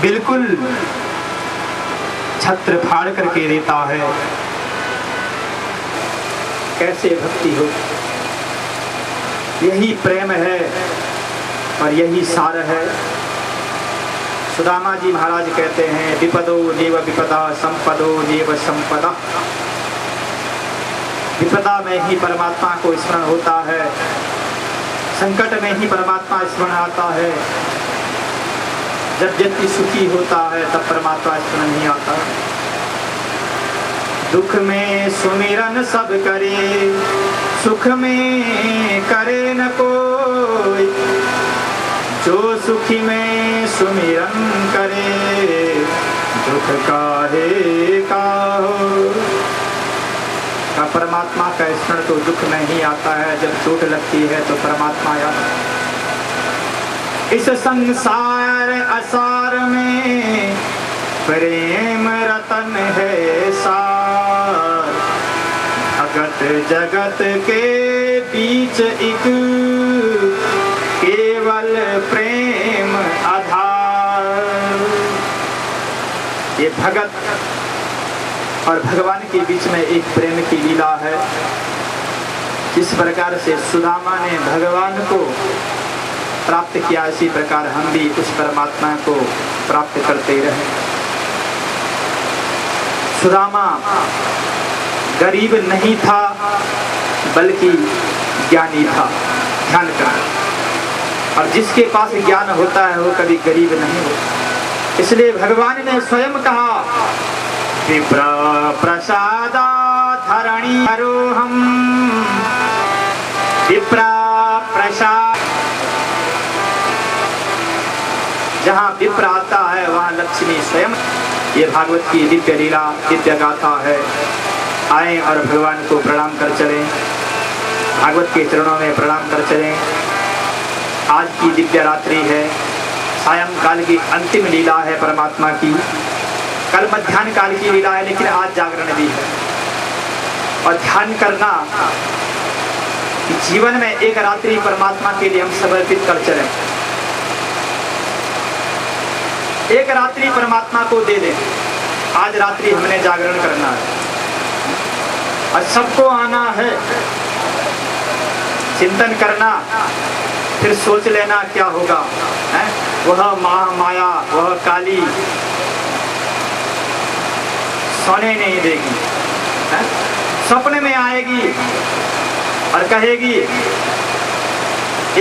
बिल्कुल छत्र फाड़ करके देता है। कैसे भक्ति हो, यही प्रेम है और यही सार है। सुदामा जी महाराज कहते हैं विपदो देव विपदा संपदो देव संपदा। विपदा में ही परमात्मा को स्मरण होता है, संकट में ही परमात्मा स्मरण आता है। जब व्यक्ति सुखी होता है तब परमात्मा स्मरण नहीं आता। दुख में सुमिरन सब करे, सुख में करे न कोई, जो सुखी में सुमिरन करे, दुख काहे का हो। परमात्मा का स्मरण तो दुख में ही आता है, जब चोट लगती है तो परमात्मा आता है। इस संसार असार में प्रेम रतन है सार, भगत जगत के बीच एक केवल प्रेम आधार। ये भगत और भगवान के बीच में एक प्रेम की लीला है। जिस प्रकार से सुदामा ने भगवान को प्राप्त किया, इसी प्रकार हम भी उस परमात्मा को प्राप्त करते रहे। सुदामा गरीब नहीं था बल्कि ज्ञानी था, ध्यान कर। और जिसके पास ज्ञान होता है वो कभी गरीब नहीं होता। इसलिए भगवान ने स्वयं कहा, विप्र प्रसादा धरणी हरोहम, विप्र प्रसाद। जहाँ विप्र आता है वहाँ लक्ष्मी स्वयं। ये भागवत की दिव्य लीला, दिव्य गाथा है। आए और भगवान को प्रणाम कर चलें, भागवत के चरणों में प्रणाम कर चलें। आज की दिव्य रात्रि है, सायंकाल की अंतिम लीला है परमात्मा की। कल मध्याह्न काल की लीला है, लेकिन आज जागरण भी है। और ध्यान करना कि जीवन में एक रात्रि परमात्मा के लिए हम समर्पित कर चलें, एक रात्रि परमात्मा को दे दें। आज रात्रि हमने जागरण करना है और सबको आना है, चिंतन करना, फिर सोच लेना क्या होगा है? वह माया, वह काली सोने नहीं देगी है? सपने में आएगी और कहेगी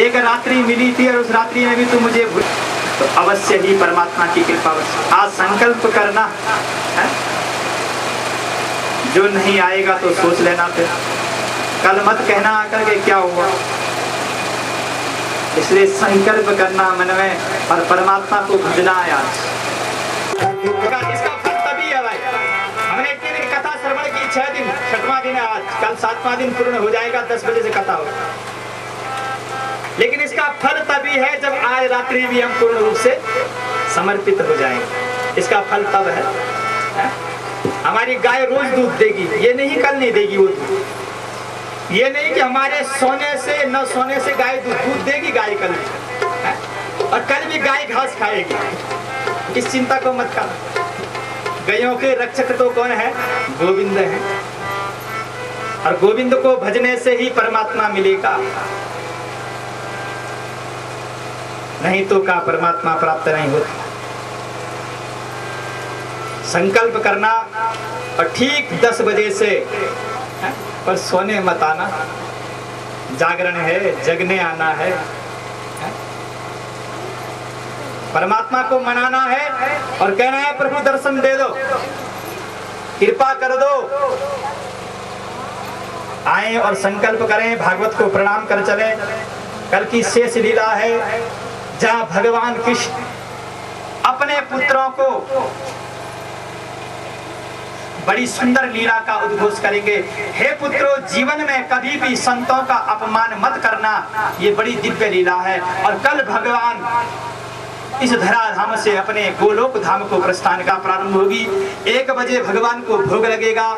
एक रात्रि मिली थी और उस रात्रि में भी तू मुझे भूल। तो अवश्य ही परमात्मा की कृपा। आज संकल्प करना है, जो नहीं आएगा तो सोच लेना, फिर कल मत कहना आकर के क्या हुआ। इसलिए संकल्प करना मन में और परमात्मा को भजना है। आज इसका फल तभी है भाई। हमने इतने दिन कथा श्रवण की, 6 दिन, 6वां दिन है आज, कल 7वां दिन पूर्ण हो जाएगा, 10 बजे से कथा होगा। लेकिन इसका फल तभी है जब आज रात्रि भी हम पूर्ण रूप से समर्पित हो जाएंगे। इसका फल तब है। हमारी गाय रोज दूध देगी, ये नहीं कल नहीं देगी वो दूध। ये नहीं कि हमारे सोने से न सोने से गाय दूध देगी, गाय कल है? और कल भी गाय घास खाएगी। इस चिंता को मत कर। गायों के रक्षक तो कौन है? गोविंद है। और गोविंद को भजने से ही परमात्मा मिलेगा, नहीं तो का परमात्मा प्राप्त नहीं होता। संकल्प करना और ठीक 10 बजे से है? पर सोने मत आना, जागरण है, जगने आना है। परमात्मा को मनाना है और कहना है प्रभु दर्शन दे दो, कृपा कर दो। आए और संकल्प करें, भागवत को प्रणाम कर चले। कल की शेष लीला है जहां भगवान कृष्ण अपने पुत्रों को बड़ी सुंदर लीला का उद्घोष करेंगे। हे पुत्रों, जीवन में कभी भी संतों का अपमान मत करना, ये बड़ी दिव्य लीला है। और कल भगवान इस धराधाम से अपने गोलोक धाम को प्रस्थान का प्रारंभ होगी। 1 बजे भगवान को भोग लगेगा,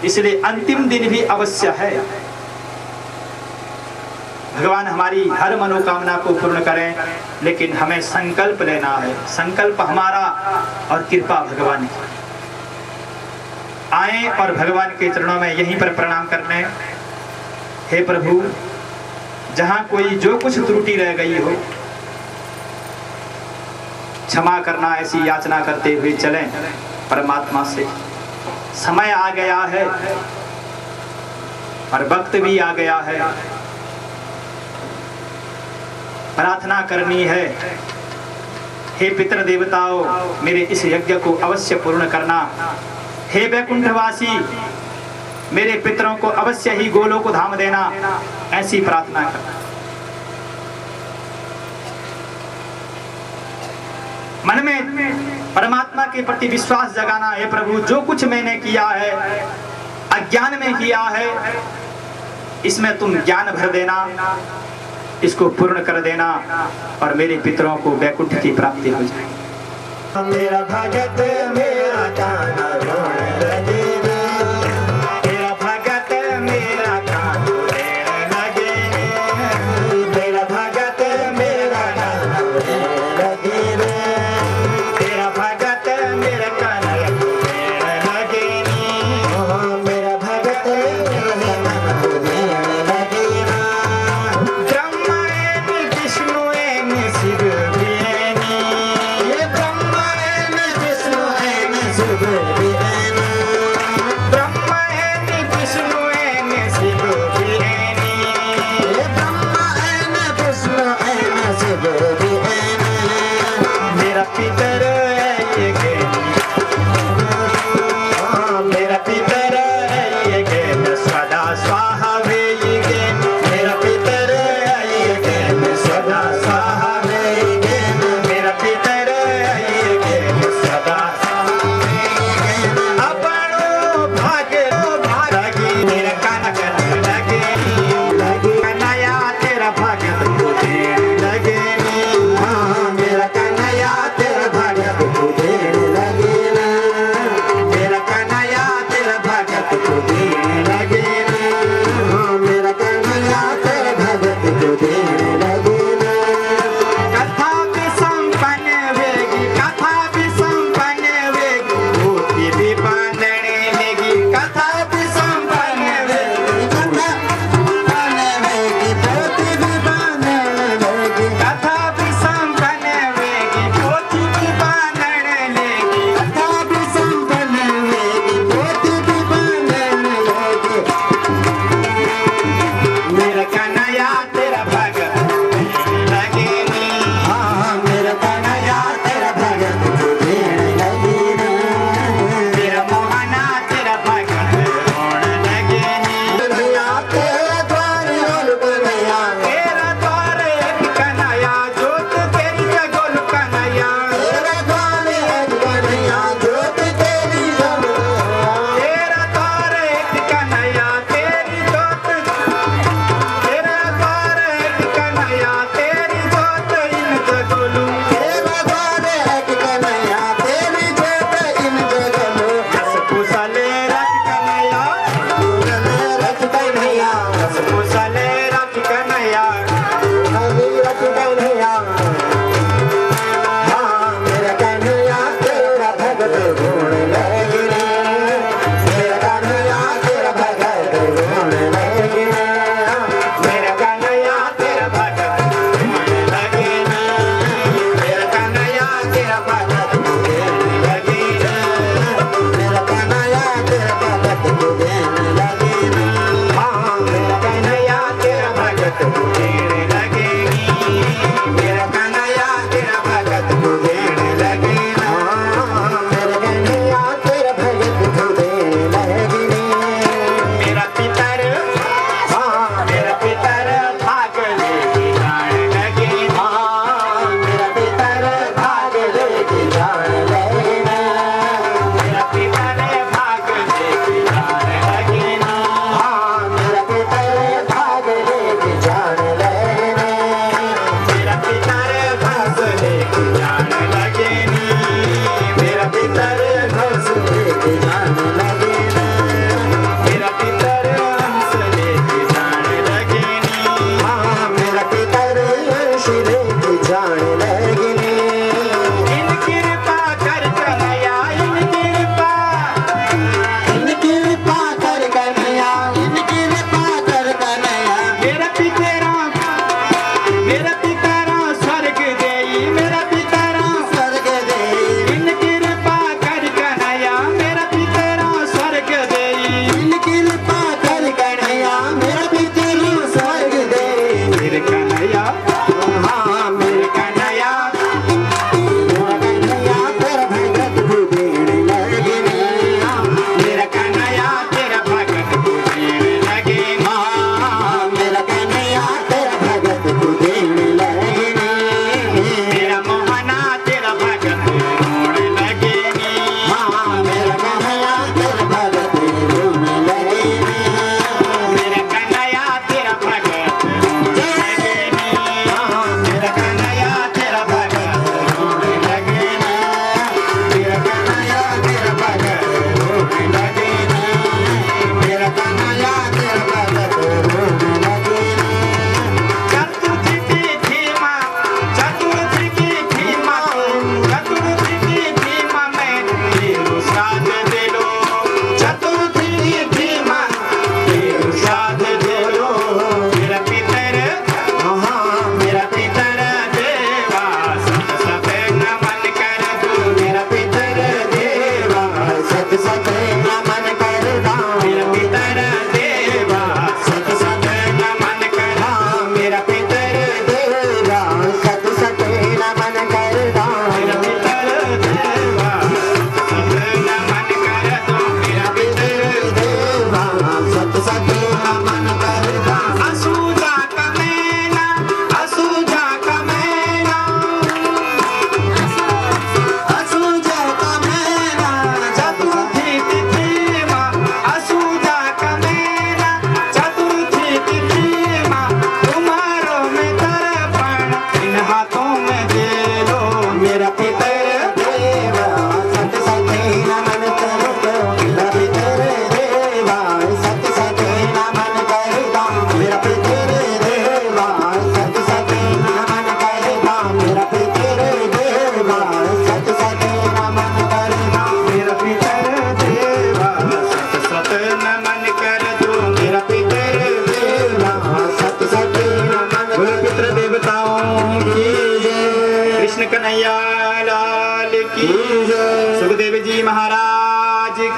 इसलिए अंतिम दिन भी अवश्य है। भगवान हमारी हर मनोकामना को पूर्ण करें, लेकिन हमें संकल्प लेना है। संकल्प हमारा और कृपा भगवान की। आए और भगवान के चरणों में यहीं पर प्रणाम करने। हे प्रभु, जहां कोई जो कुछ त्रुटि रह गई हो क्षमा करना, ऐसी याचना करते हुए चलें परमात्मा से। समय आ गया है और वक्त भी आ गया है, प्रार्थना करनी है। हे पितृ देवताओं, मेरे इस यज्ञ को अवश्य पूर्ण करना। हे वैकुंठवासी, मेरे पितरों को अवश्य ही गोलोक धाम देना, ऐसी प्रार्थना करना। मन में परमात्मा के प्रति विश्वास जगाना। हे प्रभु, जो कुछ मैंने किया है अज्ञान में किया है, इसमें तुम ज्ञान भर देना, इसको पूर्ण कर देना और मेरे पितरों को वैकुंठ की प्राप्ति हो जाए। मेरा भगत मेरा गाना रोने लगे, मेरा भगत मेरा गाना रोने लगे, मेरा भगत मेरा गाना रोने लगे, तेरा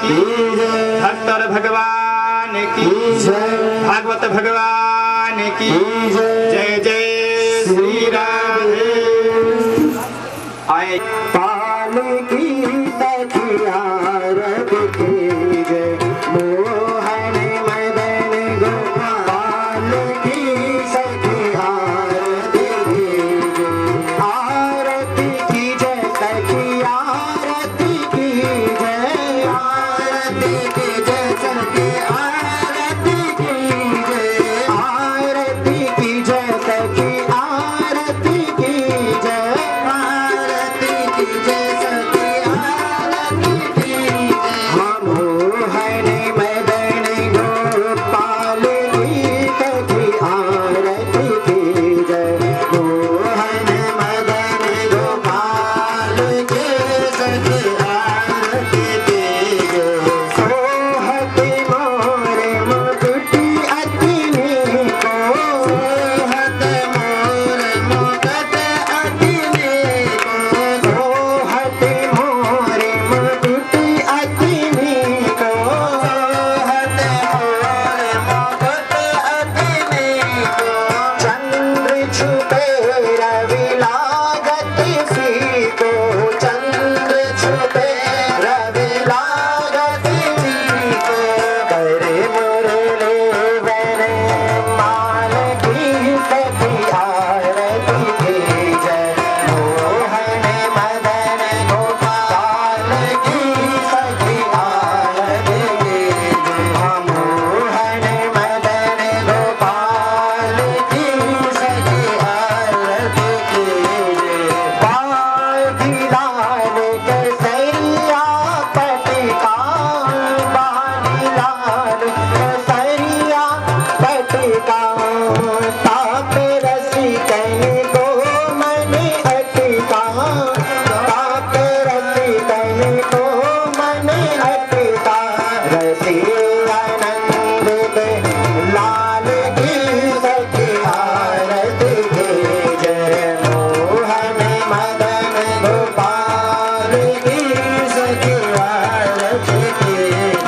की भक्त और भगवान की भागवत भगवान की जय जय श्री राधे। आए पाल की तकियार की जय मोहन मदन गोपाल की सखियार आरती की जय सखिया आरती की जय आरती की जय सखी आरती की जय आरती की जय सखी आरती की जय आरती की जय सखी आरती की जय मोहन मदन गोपाल की सखी आरती की जय मोहन मदन गोपाल की सखी आरती की जय सोहत मोरे मुकुटी अतिनी को सोहत मोरे मुकुट अतिनी को सोहत मोरे मुकुटी अतिनी को सोहत मोरे मुकुट अतिनी को चंद्र छुपे रवि लागत सी को चंद्र छुपे रवि लागत सी को करे मुरली बने माल की सखी आरती की जय मोहन मदन गोपाल की सखी आरती की जय मोहन मदन गोपाल की सखी आरती की जय बाधिलाल कसरिया पटिका बाधिलाल कसरिया पटिका ताप रसिकन को मन अटिका ताप रसिकन को मन अटिका रसियानंद के लाल की सखी आरती की जय मोहन मदन गोपाल की सखी आरती की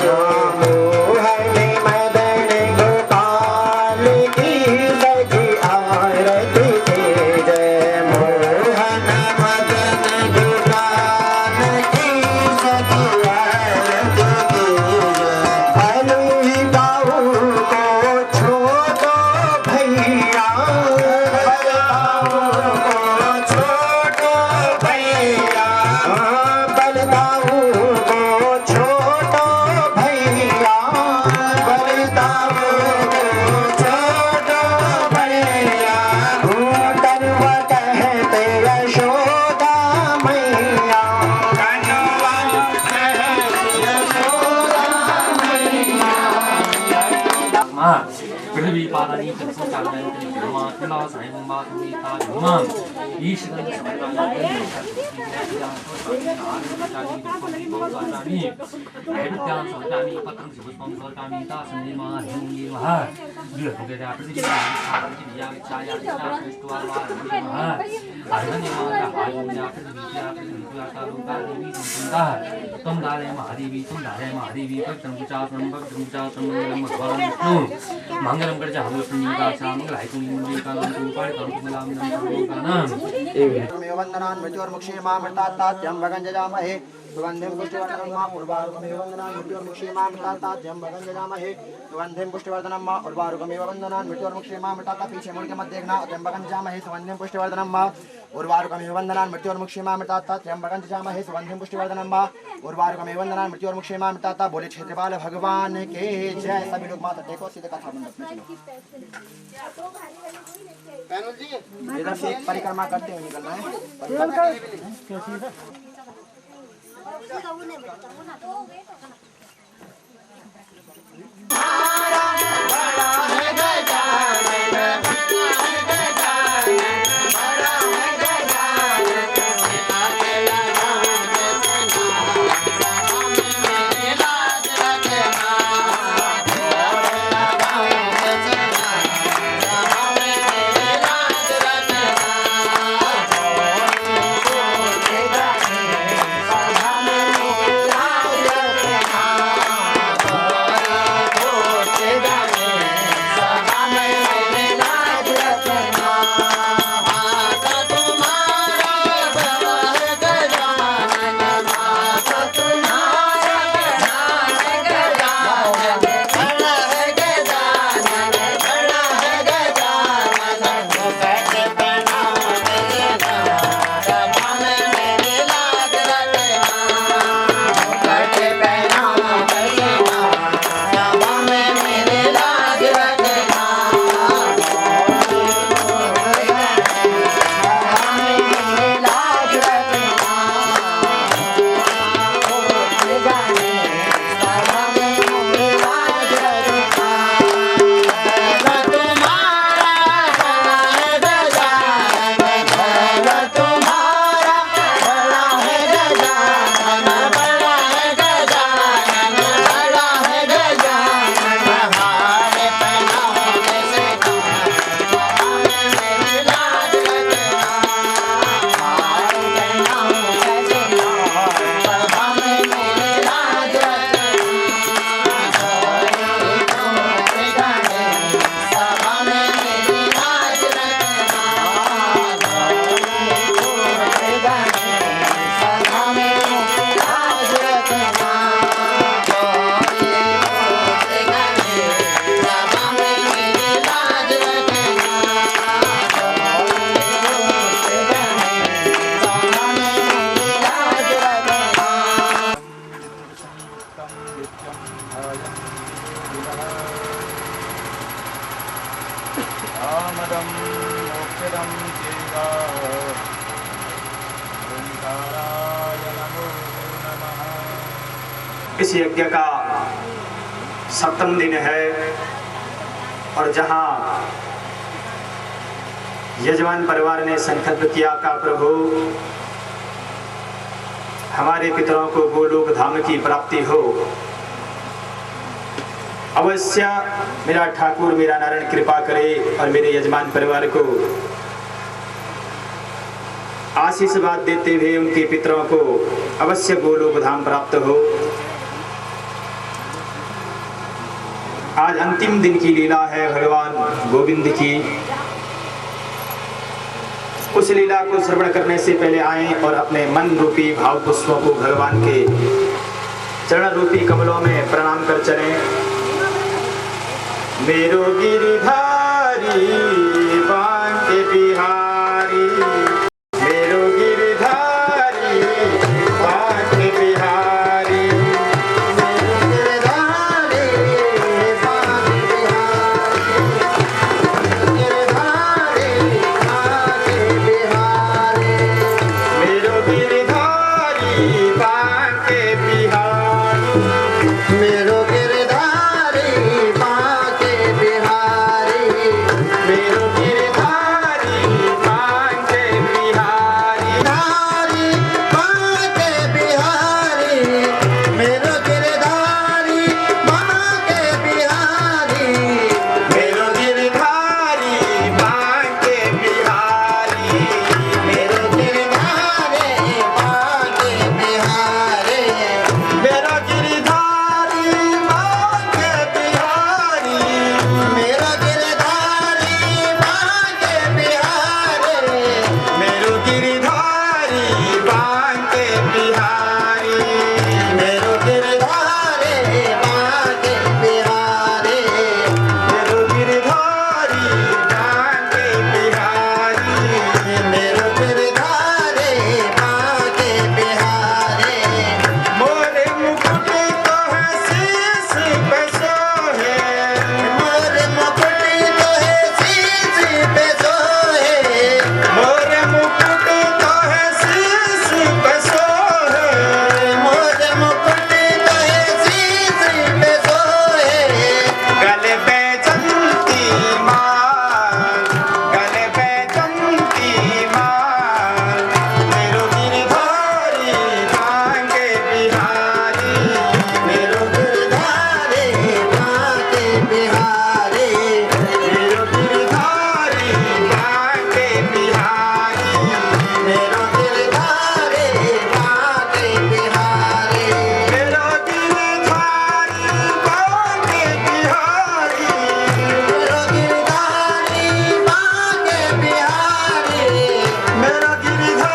जय मोहन मदन गोपाल की सखी आरती की जय मोहन मदन गोपाल की सखी आरती की जय भलुई बाहु को छोड़ो भैया बलदाऊ को छोड़ो भैया बलदाऊ को छोड़ो भैया बलदाऊ को छोड़ो भैया कनवा कहते यशोदा मैया कनवा कहते यशोदा मैया पृथ्वी पादानी संचालन ब्रह्मा तुला सायं बातुमीता ब्रह्म ईश्वरं समर्पयामि नैवेद्यां समर्पयामि पत्रं पुष्पं समर्पयामि तासन्निमा हिंगिवः द्विभुगया पृथिव्यां पृथिव्यां छाया दृष्ट्वा वारिमः आर्धनिमा आयुन्या पृथिव्या तालोका देवी संता त्वं दारे महादेवी भक्तं पुचासनं मंगलम भगवान विष्णु मंगलम करजा हम पुण्यका मंगलाय पुण्यका उपाय वंदनान् मृत्योर्मुक्षीमामृतात्तात्यं भगञ्जजामहे सुगन्धिं पुष्टिवर्धनं मा उर्वारुकमेव वन्दनान् मृत्योर्मुक्षीमामृतात्तात्यं भगञ्जजामहे सुगन्धिं पुष्टिवर्धनं मा उर्वारुकमेव वन्दनान् मृत्योर्मुक्षीमामृतात्ता पीछे मुड़ के मत देखना त्र्यंबकं जजामहे सुगन्धिं पुष्टिवर्धनं मा उर्वारुकमेव वन्दनान् मृत्योर्मुक्षीमामृतात्ता त्र्यंबकं जजामहे सुगन्धिं पुष्टिवर्धनं मा उर्वारुकमेव वन्दनान् मृत्योर्मुक्षीमामृतात्ता। बोले क्षेत्रपाल भगवान के जय। सभी लोग माता टेको सीधे कथा मंडप में चलो। इधर से परिक्रमा करते हुए निकलना है। आमदं मोक्षदं चेदा ओंकाराय नमो नमः। इस यज्ञ का 7वां दिन है और जहां यजमान परिवार ने संकल्प किया का प्रभु हमारे पितरों को गोलोक धाम की प्राप्ति हो, अवश्य मेरा ठाकुर मेरा नारायण कृपा करे और मेरे यजमान परिवार को आशीर्वाद देते हुए उनके पितरों को अवश्य गोलोक धाम प्राप्त हो। आज अंतिम दिन की लीला है भगवान गोविंद की। उस लीला को श्रवण करने से पहले आए और अपने मन रूपी भाव पुष्पों को भगवान के चरण रूपी कमलों में प्रणाम कर चलें। मेरो गिरधारी बांके बिहारी, मेरो गिरधारी बांके बिहारी, मेरो गिरधारी बांके बिहारी, मेरो गिरधारी बांके बिहारी, मेरो गिरधारी बांके बिहारी, धारी बांके बिहारी, मेरो गिरधारी बांके बिहारी, मेरो गिरधारी बांके बिहारी, मेरो गिरधारी बांके बिहारी, मेरो गिरधारी बांके बिहारी, मेरो गिरधारी बांके बिहारी, मेरो गिरधारी बांके बिहारी, मेरो गिरधारी बांके बिहारी, मेरो गिरधारी बांके बिहारी, मेरो गिरधारी बांके बिहारी, मोरे मुकुट तो है शीश पे सोहे, मोर मुकुट तो है शीश पे सोहे, मोर मुकुट तो है शीश पे सोहे, मोर मुकुट तो है शीश पे सोहे, गले पे चलती माल, गले पे चलती माल, मेरो गिरधारी बांके बिहारी, मेरो गिरधारी बांके बिहारी, मेरो गिरधारी बांके बिहारी, मेरो गिरधारी बांके बिहारी, मेरो गिरधारी बांके बिहारी, मेरो गिरधारी बांके बिहारी, मेरो गिरधारी बांके बिहारी, मेरो गिरधारी बांके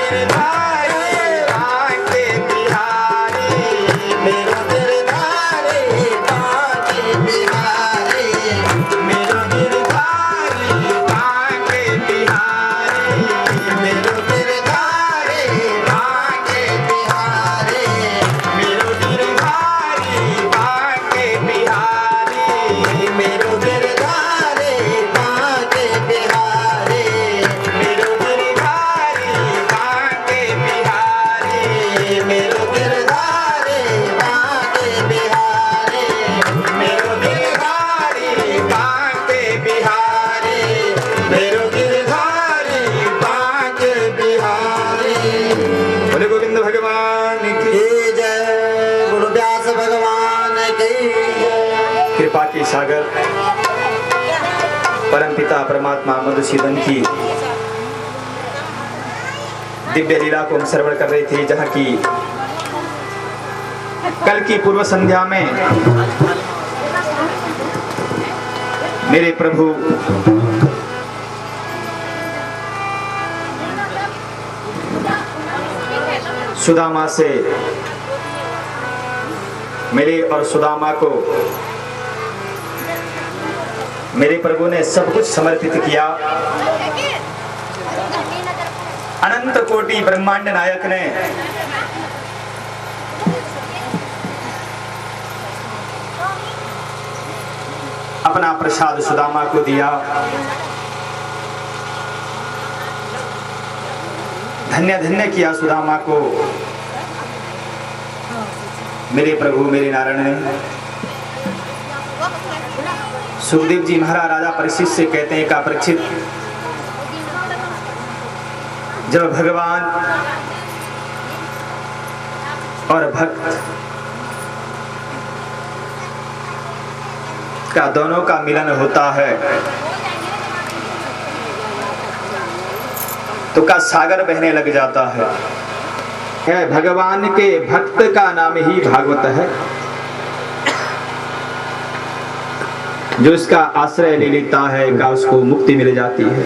बिहारी, मेरो गिरधारी बांके बिहारी, मेरो गिरधारी बांके बिहारी, मेरो गिरधारी बांके बिहारी, मेरो गिरधारी बांके बिहारी, मेरो गिरधारी बांके बिहारी, मेरो गिरधारी बांके बिहारी, मेरो गिरधारी बांके बिहारी, मेरो गिरधारी बांके बिहारी, मेरो गिरधारी बांके बिहारी, मेरो गिरधारी बांके बिहारी। बोले गोविंद भगवान की जय गुरु व्यास भगवान की जय। कृपा के सागर परमपिता परमात्मा मधुसूदन की दिव्य लीला को हम श्रवण कर रहे थे, जहाँ की कल की पूर्व संध्या में मेरे प्रभु सुदामा से मिले और सुदामा को मेरे प्रभु ने सब कुछ समर्पित किया अनंत कोटि ब्रह्मांड नायक ने अपना प्रसाद सुदामा को दिया। धन्य धन्य किया सुदामा को मेरे प्रभु मेरे नारायण ने। सुखदेव जी महाराज राजा परीक्षित से कहते हैं, का परीक्षित, जब भगवान और भक्त का दोनों का मिलन होता है तो का सागर बहने लग जाता है। भगवान के भक्त का नाम ही भागवत है। जो इसका आश्रय ले लेता है का उसको मुक्ति मिल जाती है।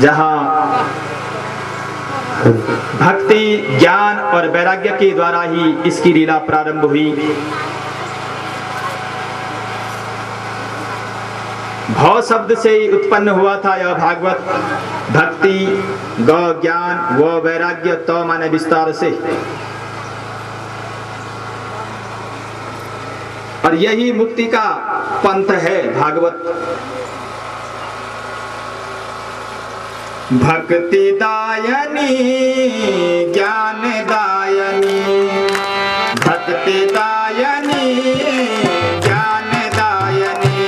जहां भक्ति ज्ञान और वैराग्य के द्वारा ही इसकी लीला प्रारंभ हुई। भव शब्द से ही उत्पन्न हुआ था यह भागवत। भक्ति ग ज्ञान व वैराग्य तो माने विस्तार से, और यही मुक्ति का पंथ है भागवत। भक्ति दायनी ज्ञान दायनी, भक्ति दायनी ज्ञान दायनी,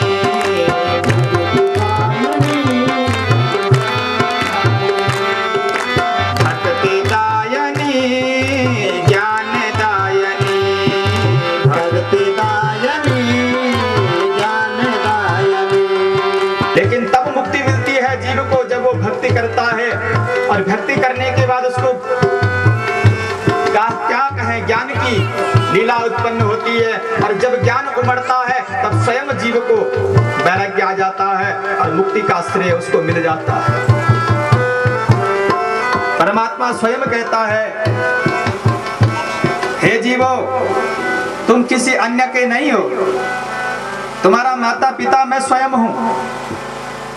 भक्ति दायनी ज्ञान दायनी, भक्ति दायनी ज्ञान दायनी। लेकिन तब मुक्ति मिलती है जीव को जब वो भक्ति करता है, और भक्ति करने के बाद उसको क्या कहें, ज्ञान की लीला उत्पन्न होती है। और जब ज्ञान उमड़ता है तब स्वयं जीव को वैराग्य आ जाता है और मुक्ति का श्रेय उसको मिल जाता है। परमात्मा स्वयं कहता है, हे जीवो तुम किसी अन्य के नहीं हो, तुम्हारा माता पिता मैं स्वयं हूं।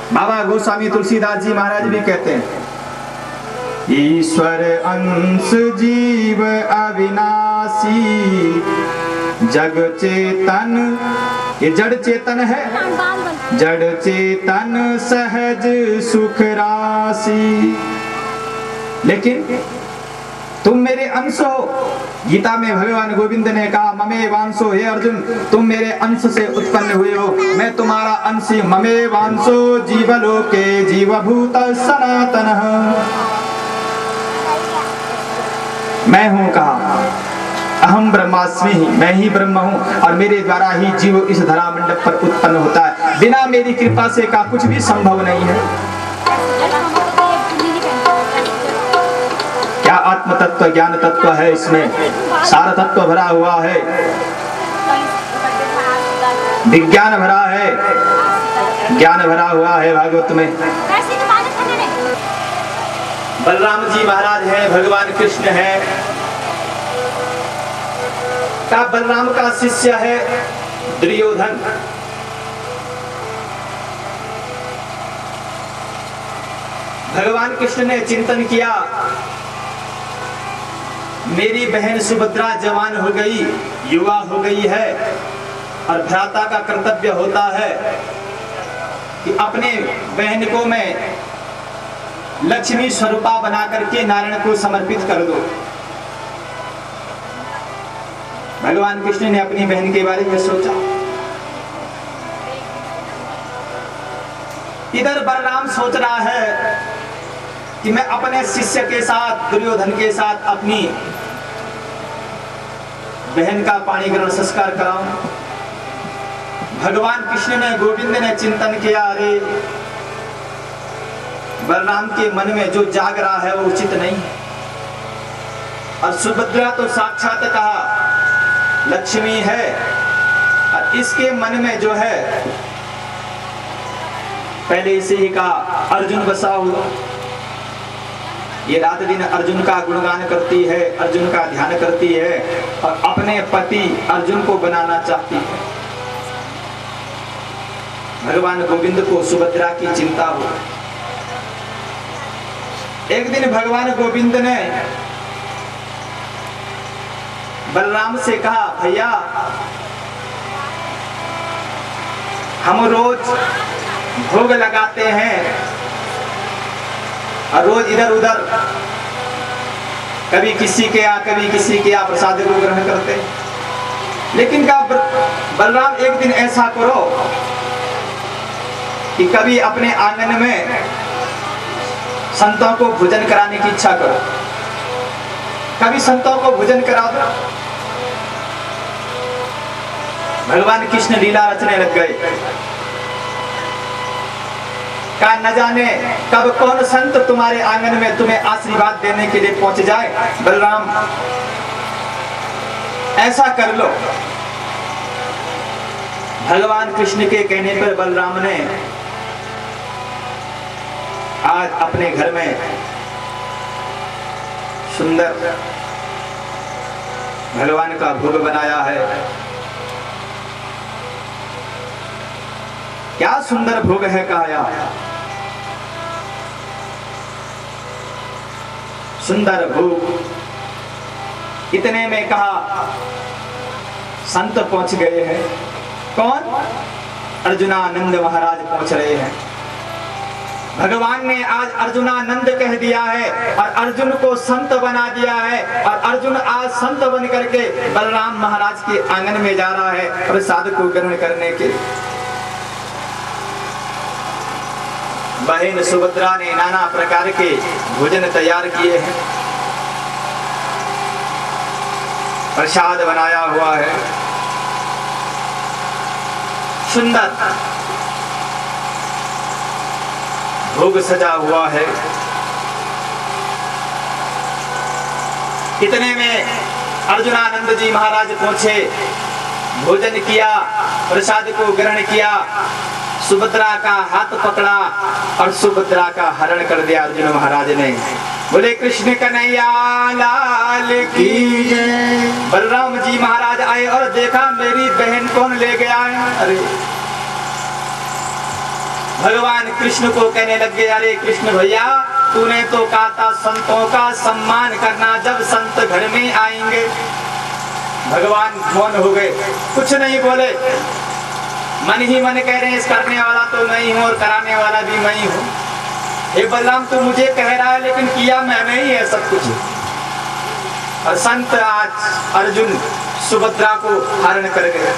बाबा गोस्वामी तुलसीदास जी महाराज भी कहते हैं, ईश्वर अंश जीव अविनाशी, जग चेतन, ये जड़ चेतन है, जड़ चेतन सहज सुख राशि। लेकिन तुम मेरे अंश हो। गीता में भगवान गोविंद ने कहा, ममे वांसो, हे अर्जुन तुम मेरे अंश से उत्पन्न हुए हो, मैं तुम्हारा अंश। ममे वांसो जीवलोके जीवभूत सनातन, मैं हूं कहा, अहम ब्रह्मास्मि, मैं ही ब्रह्म हूं, और मेरे द्वारा ही जीव इस धरा मंडप पर उत्पन्न होता है। बिना मेरी कृपा से का कुछ भी संभव नहीं है। क्या आत्म तत्व ज्ञान तत्व है, इसमें सारा तत्व भरा हुआ है, विज्ञान भरा है, ज्ञान भरा हुआ है भागवत में। बलराम जी महाराज हैं, भगवान कृष्ण है, का बलराम का शिष्य है दुर्योधन। भगवान कृष्ण ने चिंतन किया, मेरी बहन सुभद्रा जवान हो गई, युवा हो गई है, और भ्राता का कर्तव्य होता है कि अपने बहन को मैं लक्ष्मी स्वरूपा बना करके नारायण को समर्पित कर दो। भगवान कृष्ण ने अपनी बहन के बारे में सोचा। इधर बलराम सोच रहा है कि मैं अपने शिष्य के साथ, दुर्योधन के साथ अपनी बहन का पाणी ग्रहण संस्कार कराऊं। भगवान कृष्ण ने, गोविंद ने चिंतन किया, अरे बलराम के मन में जो जाग रहा है वो उचित नहीं। और सुभद्रा तो साक्षात कहा लक्ष्मी है, और इसके मन में जो है पहले से ही कहा अर्जुन बसा हुआ। ये रात दिन अर्जुन का गुणगान करती है, अर्जुन का ध्यान करती है, और अपने पति अर्जुन को बनाना चाहती है। भगवान गोविंद को सुभद्रा की चिंता हो। एक दिन भगवान गोविंद ने बलराम से कहा, भैया हम रोज भोग लगाते हैं और रोज इधर उधर कभी किसी के यहाँ कभी किसी के यहाँ प्रसाद को ग्रहण करते हैं, लेकिन क्या बलराम एक दिन ऐसा करो कि कभी अपने आंगन में संतों को भोजन कराने की इच्छा करो, कभी संतों को भोजन करा दो। भगवान कृष्ण लीला रचने लग गए। का न जाने कब कौन संत तुम्हारे आंगन में तुम्हें आशीर्वाद देने के लिए पहुंच जाए। बलराम ऐसा कर लो। भगवान कृष्ण के कहने पर बलराम ने आज अपने घर में सुंदर भगवान का भोग बनाया है। क्या सुंदर भोग है कहा, सुंदर भोग। इतने में कहा संत पहुंच गए हैं। कौन? अर्जुनानंद महाराज पहुंच रहे हैं। भगवान ने आज अर्जुनानंद कह दिया है और अर्जुन को संत बना दिया है और अर्जुन आज संत बन करके बलराम महाराज के आंगन में जा रहा है प्रसाद को ग्रहण करने के। बहन सुभद्रा ने नाना प्रकार के भोजन तैयार किए हैं, प्रसाद बनाया हुआ है, सुंदर भोग सजा हुआ है। इतने में अर्जुनानंद जी महाराज पहुंचे, भोजन किया, प्रसाद को ग्रहण किया, सुभद्रा का हाथ पकड़ा और सुभद्रा का हरण कर दिया अर्जुन महाराज ने। बोले कृष्ण कन्हैया लाल की जय। बलराम जी महाराज आए और देखा मेरी बहन कौन ले गया है। अरे भगवान कृष्ण को कहने लग गए, अरे कृष्ण भैया तूने तो कहा था संतों का सम्मान करना जब संत घर में आएंगे। भगवान मौन हो गए, कुछ नहीं बोले। मन ही मन कह रहे हैं इस करने वाला तो मैं ही हूँ और कराने वाला भी मैं ही हूँ। हे बलराम तू मुझे कह रहा है लेकिन किया मैंने ही है सब कुछ। और संत आज अर्जुन सुभद्रा को हरण कर गए।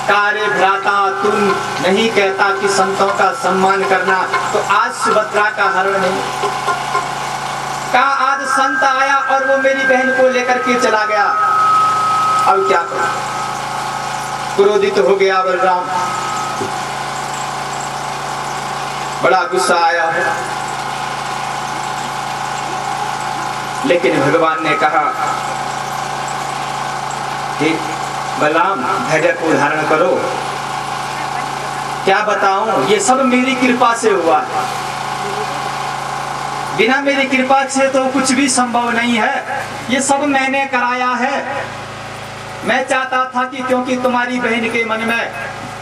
तारे भ्राता तुम नहीं कहता कि संतों का सम्मान करना, तो आज सुभद्रा का हरण नहीं। कहा आज संत आया और वो मेरी बहन को लेकर के चला गया, अब क्या करूं। क्रोधित हो गया बलराम, बड़ा गुस्सा आया है। लेकिन भगवान ने कहा कि बलराम धैर्य को धारण करो। क्या बताऊं, ये सब मेरी कृपा से हुआ है। बिना मेरी कृपा से तो कुछ भी संभव नहीं है। ये सब मैंने कराया है। मैं चाहता था कि क्योंकि तुम्हारी बहन के मन में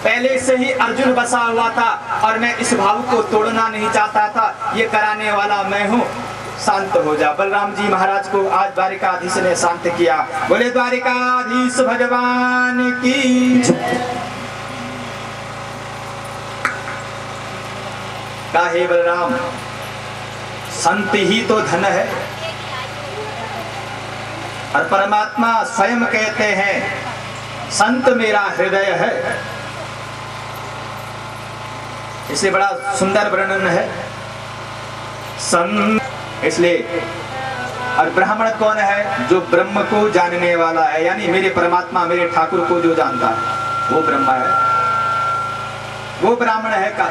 पहले से ही अर्जुन बसा हुआ था और मैं इस भाव को तोड़ना नहीं चाहता था, ये कराने वाला मैं हूँ, शांत हो जा। बलराम जी महाराज को आज द्वारिकाधीश ने शांत किया। बोले द्वारिकाधीश भगवान की। काहे बलराम, संत ही तो धन है और परमात्मा स्वयं कहते हैं संत मेरा हृदय है। इसे बड़ा सुंदर वर्णन है संत। इसलिए और ब्राह्मण कौन है? जो ब्रह्म को जानने वाला है, यानी मेरे परमात्मा मेरे ठाकुर को जो जानता है वो ब्रह्म है, वो ब्राह्मण है का।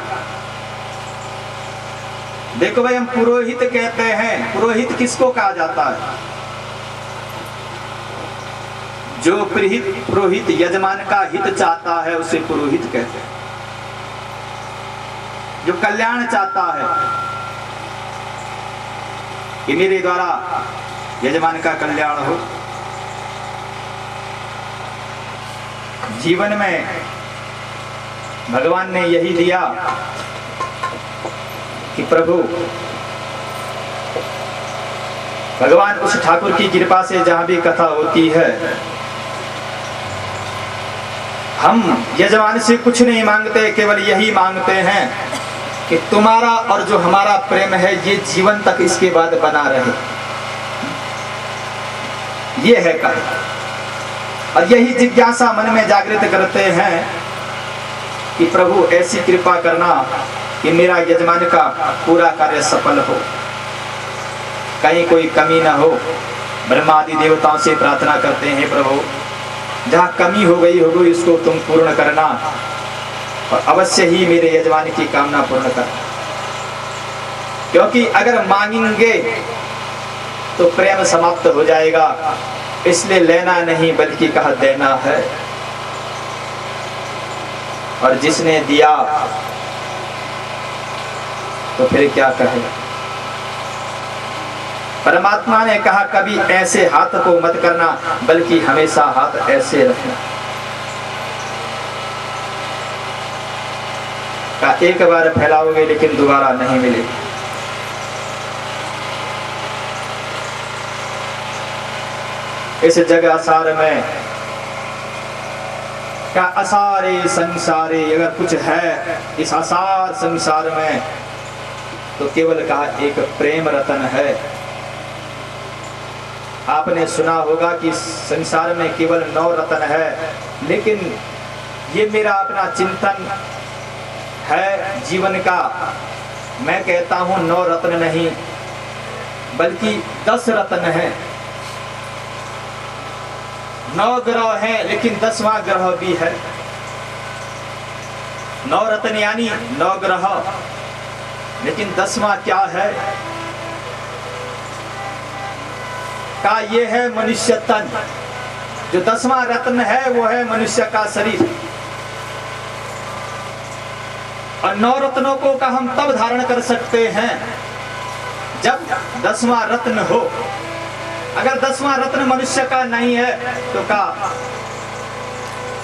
देखो भाई हम पुरोहित कहते हैं, पुरोहित किसको कहा जाता है? जो पुरोहित यजमान का हित चाहता है उसे पुरोहित कहते हैं। जो कल्याण चाहता है कि मेरे द्वारा यजमान का कल्याण हो। जीवन में भगवान ने यही दिया कि प्रभु भगवान उस ठाकुर की कृपा से जहां भी कथा होती है, हम यजमान से कुछ नहीं मांगते, केवल यही मांगते हैं कि तुम्हारा और जो हमारा प्रेम है ये जीवन तक इसके बाद बना रहे। ये है कार्य। और यही जिज्ञासा मन में जागृत करते हैं कि प्रभु ऐसी कृपा करना कि मेरा यजमान का पूरा कार्य सफल हो, कहीं कोई कमी ना हो। ब्रह्मा आदि देवताओं से प्रार्थना करते हैं, प्रभु जहाँ कमी हो गई होगी इसको तुम पूर्ण करना और अवश्य ही मेरे यजमान की कामना पूर्ण करना। क्योंकि अगर मांगेंगे तो प्रेम समाप्त हो जाएगा, इसलिए लेना नहीं बल्कि कहा देना है। और जिसने दिया तो फिर क्या कहेगा। परमात्मा ने कहा कभी ऐसे हाथ को मत करना बल्कि हमेशा हाथ ऐसे रखना। का एक बार फैलाओगे लेकिन दोबारा नहीं मिलेगी। इस जग असार में क्या असारे संसारे, अगर कुछ है इस असार संसार में तो केवल कहा एक प्रेम रतन है। आपने सुना होगा कि संसार में केवल 9 रत्न है, लेकिन ये मेरा अपना चिंतन है जीवन का। मैं कहता हूं 9 रत्न नहीं बल्कि 10 रत्न है। 9 ग्रह है लेकिन 10वां ग्रह भी है। 9 रत्न यानी 9 ग्रह, लेकिन 10वां क्या है? का ये है मनुष्य तन। जो 10वां रत्न है वो है मनुष्य का शरीर। और 9 रत्नों को का हम तब धारण कर सकते हैं जब 10वां रत्न हो। अगर 10वां रत्न मनुष्य का नहीं है तो का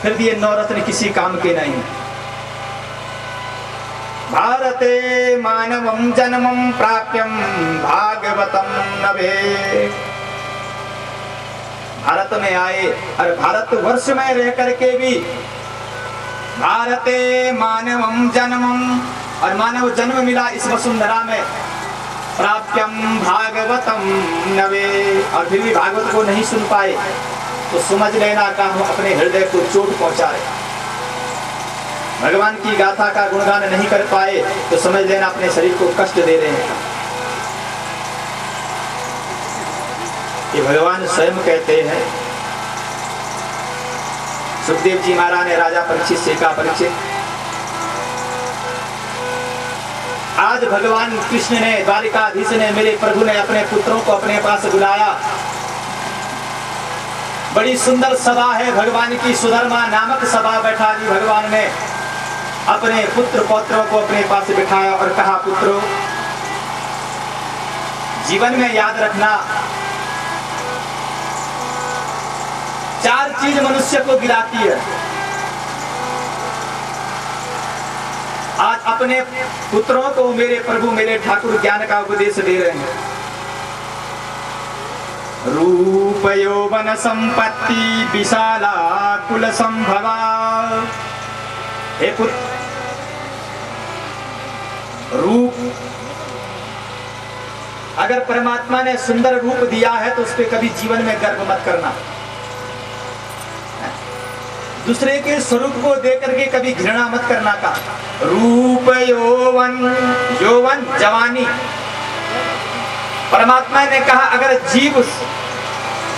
फिर भी ये 9 रत्न किसी काम के नहीं। भारते मानवम जन्मम प्राप्यम भागवतम नभे। भारत में आए और भारत वर्ष में रह करके भी भारते मानवम जन्मम, और मानव जन्म मिला इस वसुंधरा में। प्राप्यम भागवतम नवे, और फिर भी भागवत को नहीं सुन पाए तो समझ लेना का हम अपने हृदय को चोट पहुंचा रहे। भगवान की गाथा का गुणगान नहीं कर पाए तो समझ लेना अपने शरीर को कष्ट दे रहे हैं। ये भगवान स्वयं कहते हैं। सुखदेव जी महाराज ने राजा परीक्षित से कहा, परीक्षित आज भगवान कृष्ण ने, द्वारिकाधीश ने, मेरे प्रभु ने अपने पुत्रों को अपने पास बुलाया। बड़ी सुंदर सभा है भगवान की, सुधर्मा नामक सभा बैठा दी। भगवान ने अपने पुत्र पौत्रों को अपने पास बिठाया और कहा, पुत्रों जीवन में याद रखना 4 चीज मनुष्य को गिराती है। आज अपने पुत्रों को मेरे प्रभु मेरे ठाकुर ज्ञान का उपदेश दे रहे हैं। रूप यौवन संपत्ति विशाला कुल संभवा। हे पुत्र, रूप, अगर परमात्मा ने सुंदर रूप दिया है तो उस पर कभी जीवन में गर्व मत करना। दूसरे के स्वरूप को देख करके कभी घृणा मत करना का। रूप यौवन, यौवन जवानी। परमात्मा ने कहा अगर जीव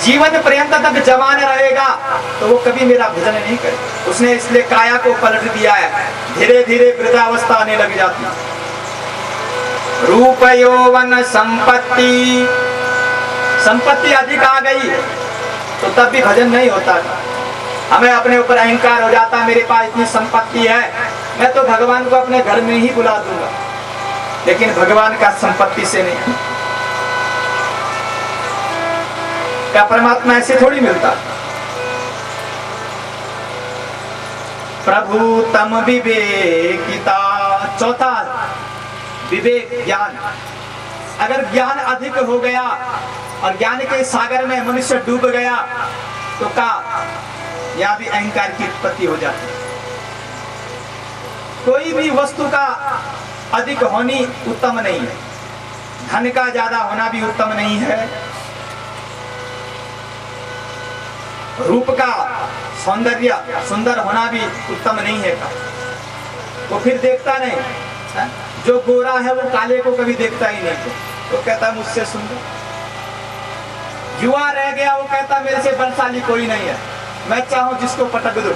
जीवन पर्यंत तक जवान रहेगा तो वो कभी मेरा भजन नहीं करे। उसने इसलिए काया को पलट दिया है, धीरे धीरे वृद्धावस्था आने लग जाती। रूप यौवन संपत्ति, संपत्ति अधिक आ गई तो तब भी भजन नहीं होता। हमें अपने ऊपर अहंकार हो जाता, मेरे पास इतनी संपत्ति है, मैं तो भगवान को अपने घर में ही बुला दूंगा। लेकिन भगवान का संपत्ति से नहीं। क्या परमात्मा ऐसे थोड़ी मिलता। प्रभु तम विवेकिता, चौथा विवेक ज्ञान। अगर ज्ञान अधिक हो गया और ज्ञान के सागर में मनुष्य डूब गया तो का यहाँ भी अहंकार की उत्पत्ति हो जाती है। कोई भी वस्तु का अधिक होनी उत्तम नहीं है, धन का ज्यादा होना भी उत्तम नहीं है, रूप का सौंदर्य सुंदर होना भी उत्तम नहीं है का। वो फिर देखता नहीं है? जो गोरा है वो काले को कभी देखता ही नहीं, तो कहता मुझसे सुंदर। युवा रह गया, वो कहता मेरे से बलशाली कोई नहीं है, मैं चाहूं जिसको पटक दो।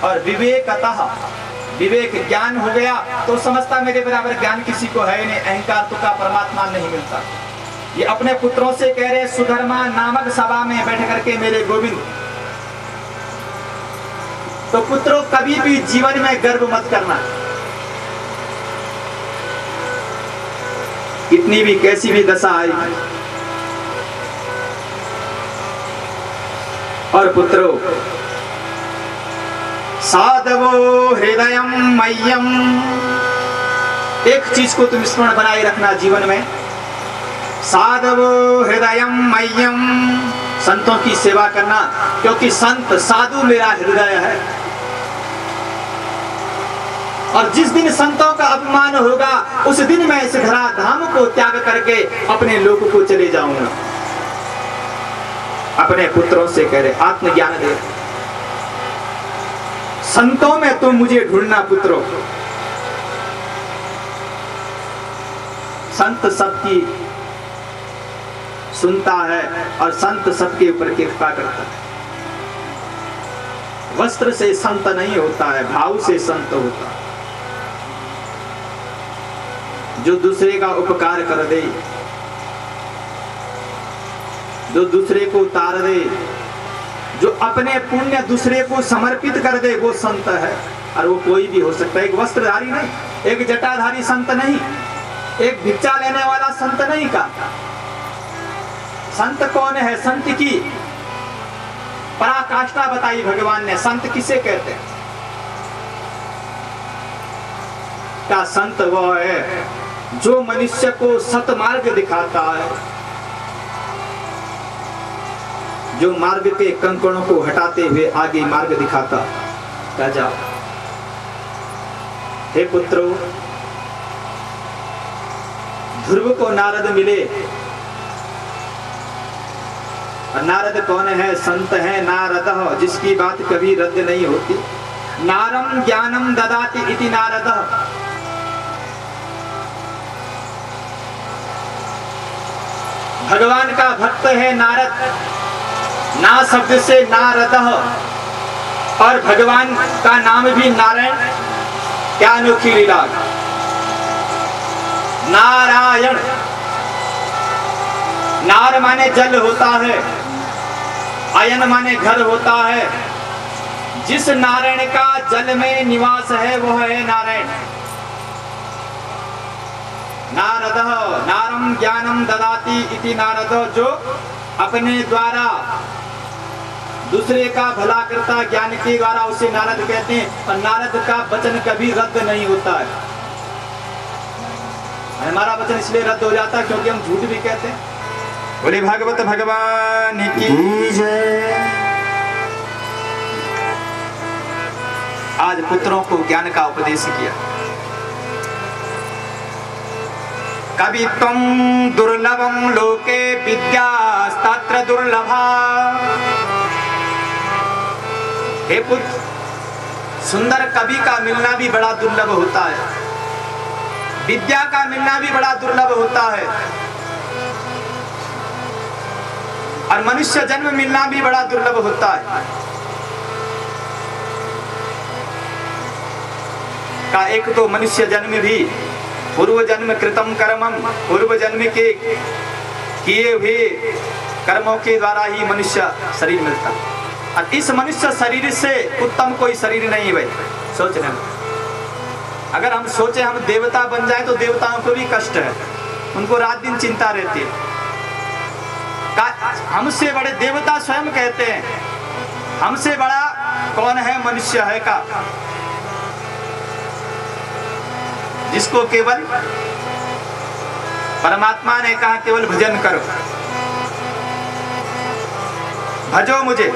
और विवेकतः विवेक ज्ञान हो गया तो समझता मेरे बराबर ज्ञान किसी को है नहीं, अहंकार तो का परमात्मा नहीं मिलता। ये अपने पुत्रों से कह रहे सुधर्मा नामक सभा में बैठ करके मेरे गोविंद, तो पुत्रों कभी भी जीवन में गर्व मत करना। कितनी भी कैसी भी दशा आई, और पुत्रों साधवो हृदयम मह्यम, एक चीज को तुम स्मरण बनाए रखना जीवन में, साधवो हृदयम मह्यम, संतों की सेवा करना, क्योंकि संत साधु मेरा हृदय है। और जिस दिन संतों का अपमान होगा उस दिन मैं इस धरा धाम को त्याग करके अपने लोक को चले जाऊंगा। अपने पुत्रों से कह रहे आत्मज्ञान दे, संतों में तुम मुझे ढूंढना पुत्रों। संत सबकी सुनता है और संत सबके ऊपर कृपा करता है। वस्त्र से संत नहीं होता है, भाव से संत होता है। जो दूसरे का उपकार कर दे, जो दूसरे को उतार दे, जो अपने पुण्य दूसरे को समर्पित कर दे, वो संत है। और वो कोई भी हो सकता है, एक वस्त्रधारी नहीं, एक जटाधारी संत नहीं, एक भिक्षा लेने वाला संत नहीं का। संत कौन है? संत की पराकाष्ठा बताई भगवान ने। संत किसे कहते हैं? का संत वो है जो मनुष्य को सतमार्ग दिखाता है, जो मार्ग के कंकड़ों को हटाते हुए आगे मार्ग दिखाता। क्या जाओ हे पुत्रों, ध्रुव को नारद मिले, और नारद कौन है? संत है नारद, जिसकी बात कभी रद्द नहीं होती। नारम ज्ञानम ददाति इति नारद, भगवान का भक्त है नारद। ना शब्द से नारद, और भगवान का नाम भी नारायण। क्या अनोखी लीला! नारायण, नार माने जल होता है, अयन माने घर होता है। जिस नारायण का जल में निवास है वो है नारायण। नारद नारम ज्ञानम ददाति इति नारद, जो अपने द्वारा दूसरे का भला करता, ज्ञान के द्वारा उसे नारद कहते हैं। और नारद का वचन कभी रद्द नहीं होता है। हमारा वचन इसलिए रद्द हो जाता है क्योंकि हम झूठ भी कहते हैं। बोले भागवत भगवान की जय। आज पुत्रों को ज्ञान का उपदेश किया। कवित्वं दुर्लभम लोके विद्यास्तत्र दुर्लभा। हे पुत्र, सुंदर कवि का मिलना भी बड़ा दुर्लभ होता है, विद्या का मिलना भी बड़ा दुर्लभ होता है, और मनुष्य जन्म मिलना भी बड़ा दुर्लभ होता है। का एक तो मनुष्य जन्म भी पूर्व जन्म कृतम कर्मम, पूर्व जन्म के किए हुए कर्मों के द्वारा ही मनुष्य शरीर मिलता है। और इस मनुष्य शरीर से उत्तम कोई शरीर नहीं है भाई। सोच रहे हैं, अगर हम सोचे हम देवता बन जाए तो देवताओं को भी कष्ट है, उनको रात दिन चिंता रहती है। हमसे बड़े देवता स्वयं कहते हैं, हमसे बड़ा कौन है? मनुष्य है का। जिसको केवल परमात्मा ने कहा केवल भजन करो, भजो मुझे,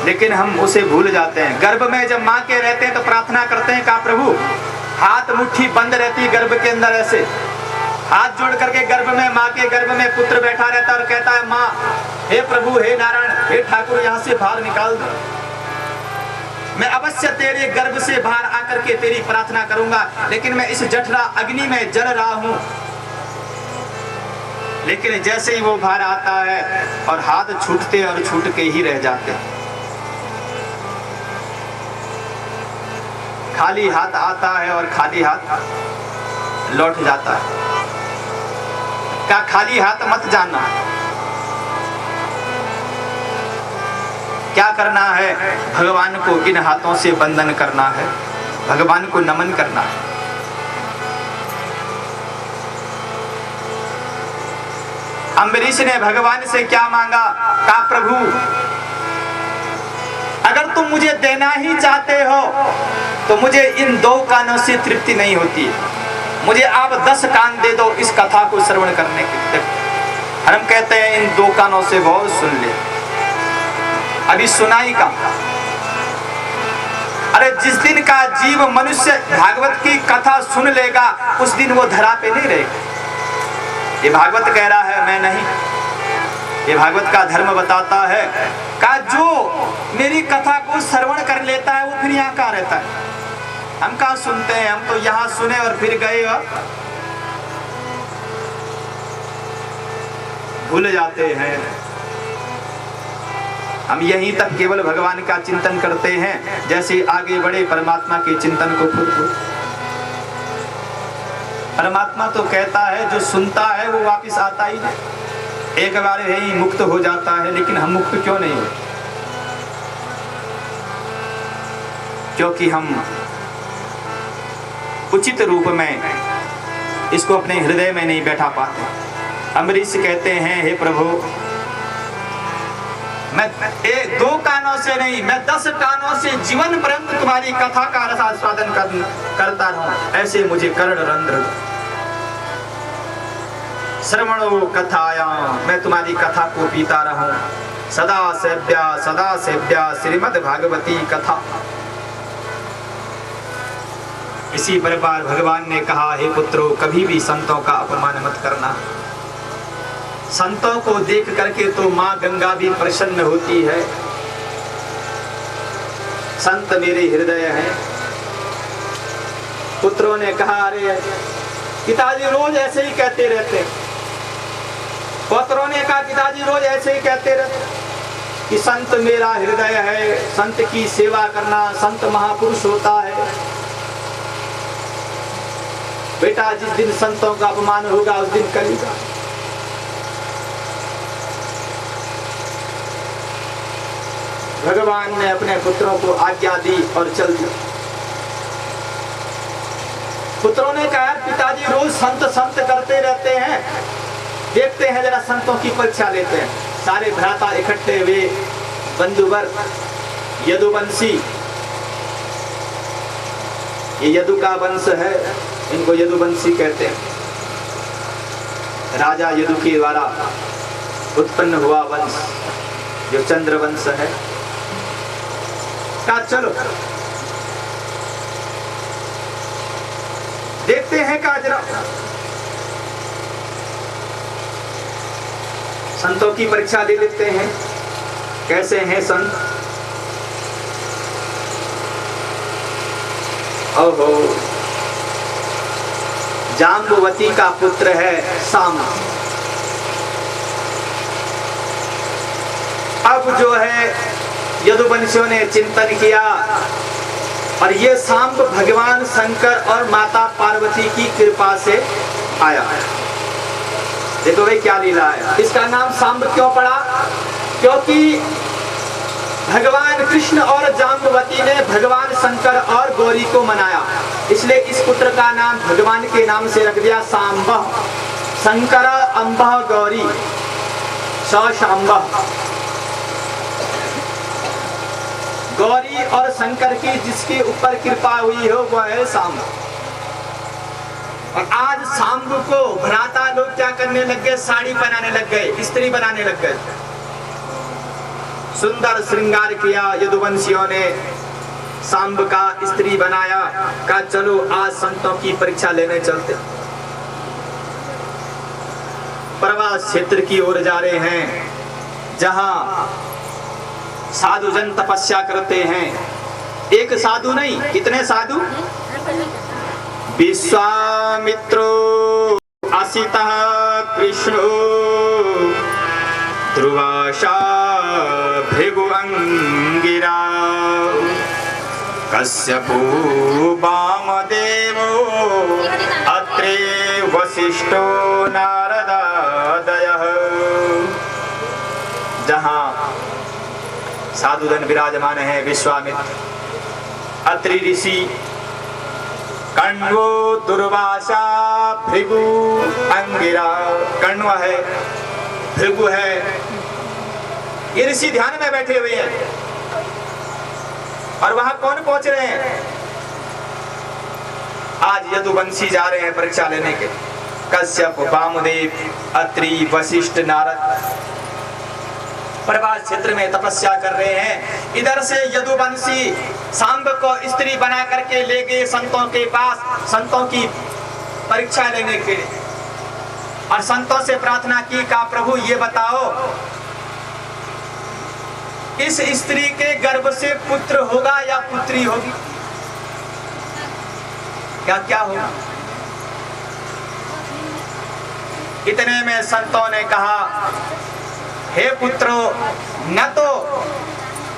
लेकिन हम उसे भूल जाते हैं। गर्भ में जब माँ के रहते हैं तो प्रार्थना करते हैं, कहा प्रभु, हाथ मुट्ठी बंद रहती है गर्भ के अंदर, ऐसे हाथ जोड़ करके गर्भ में, माँ के गर्भ में पुत्र बैठा रहता और कहता है, माँ हे प्रभु, हे नारायण, हे ठाकुर, यहाँ से बाहर निकाल दो, मैं अवश्य तेरे गर्भ से बाहर आकर के तेरी प्रार्थना करूंगा, लेकिन मैं इस जठरा अग्नि में जल रहा हूं। लेकिन जैसे ही वो बाहर आता है और हाथ छूटते और छूट के ही रह जाते, खाली हाथ आता है और खाली हाथ लौट जाता है। क्या खाली हाथ मत जाना, क्या करना है? भगवान को इन हाथों से बंधन करना है, भगवान को नमन करना है। अम्बरीश ने भगवान से क्या मांगा? कहा प्रभु, अगर तुम मुझे देना ही चाहते हो तो मुझे इन 2 कानों से तृप्ति नहीं होती है, मुझे आप 10 कान दे दो इस कथा को श्रवण करने के। हम कहते हैं इन 2 कानों से बहुत सुन ले, अभी सुनाई का। अरे जिस दिन का जीव मनुष्य भागवत की कथा सुन लेगा उस दिन वो धरा पे नहीं रहेगा। ये भागवत कह रहा है, मैं नहीं। ये भागवत का धर्म बताता है, का जो मेरी कथा को श्रवण कर लेता है वो फिर यहाँ कहाँ रहता है। हम कहाँ सुनते हैं, हम तो यहाँ सुने और फिर गए और भूल जाते हैं। हम यहीं तक केवल भगवान का चिंतन करते हैं, जैसे आगे बढ़े परमात्मा के चिंतन को खुद को। परमात्मा तो कहता है जो सुनता है वो वापस आता ही नहीं, एक बार यही मुक्त हो जाता है। लेकिन हम मुक्त क्यों नहीं हुए? क्योंकि हम उचित रूप में इसको अपने हृदय में नहीं बैठा पाते। अम्बरीश कहते हैं, हे प्रभु, मैं 2 कानों से नहीं, मैं 10 कानों से जीवन पर्यंत तुम्हारी कथा का रसास्वादन करता रहूं, ऐसे मुझे कर्ण रंध्र श्रवणो कथाया, मैं तुम्हारी कथा को पीता रहूं। सदा सेव्या श्रीमद् भागवती कथा। इसी प्रकार भगवान ने कहा, हे पुत्रो, कभी भी संतों का अपमान मत करना। संतों को देख करके तो माँ गंगा भी प्रसन्न होती है। संत मेरे हृदय है। पुत्रों ने कहा, अरे पिताजी रोज ऐसे ही कहते रहते। पुत्रों ने कहा, पिताजी रोज ऐसे ही कहते रहते कि संत मेरा हृदय है, संत की सेवा करना, संत महापुरुष होता है। बेटा, जिस दिन संतों का अपमान होगा उस दिन कलिगा। भगवान ने अपने पुत्रों को आज्ञा दी और चल दिया। पुत्रों ने कहा, पिताजी रोज संत संत करते रहते हैं, देखते हैं जरा संतों की परीक्षा लेते हैं। सारे भ्राता इकट्ठे हुए, बंधुवर, यदुवंशी, ये यदु का वंश है, इनको यदुवंशी कहते हैं। राजा यदु के द्वारा उत्पन्न हुआ वंश जो चंद्रवंश है। का चलो देखते हैं का जरा संतों की परीक्षा ले लेते हैं, कैसे हैं संत। ओहो, जाम्बुवती का पुत्र है साम। अब जो है यदुवंशियों ने चिंतन किया और ये सांब भगवान शंकर और माता पार्वती की कृपा से आया। देखो भाई क्या लीला है। इसका नाम सांब क्यों पड़ा? क्योंकि भगवान कृष्ण और जाम्बुवती ने भगवान शंकर और गौरी को मनाया, इसलिए इस पुत्र का नाम भगवान के नाम से रख दिया सांब। शंकर अंब गौरी शांब। गौरी और शंकर की जिसके ऊपर कृपा हुई हो वह है सांब। और आज सांब को भ्राता लोग क्या करने लग गए, साड़ी बनाने लग गए, स्त्री बनाने लग गए। सुंदर श्रृंगार किया यदुवंशियों ने, सांब का स्त्री बनाया, कहा चलो आज संतों की परीक्षा लेने चलते। प्रवास क्षेत्र की ओर जा रहे हैं जहां साधुजन तपस्या करते हैं। एक साधु नहीं, कितने साधु? विश्वामित्रो असितः कृष्णो ध्रुवाशा भृगु अंगिरा कश्यपो वामदेवो अत्रे वसिष्ठो नारदादयः। जहां साधुजन विराजमान है, विश्वामित्र, अत्रि ऋषि, कण्वो, दुर्वासा, भृगु, अंगिरा। कण्व है, भृगु है, ये ऋषि ध्यान में बैठे हुए हैं। और वहां कौन पहुंच रहे हैं? आज यदुवंशी जा रहे हैं परीक्षा लेने के। कश्यप, वामदेव, अत्रि, वशिष्ठ, नारद प्रवास क्षेत्र में तपस्या कर रहे हैं। इधर से यदुवंशी सांब को स्त्री बना करके ले गए संतों के पास, संतों की परीक्षा लेने के। और संतों से प्रार्थना की, कहा प्रभु ये बताओ इस स्त्री के गर्भ से पुत्र होगा या पुत्री होगी? क्या होगा? इतने में संतों ने कहा, हे पुत्रो, न तो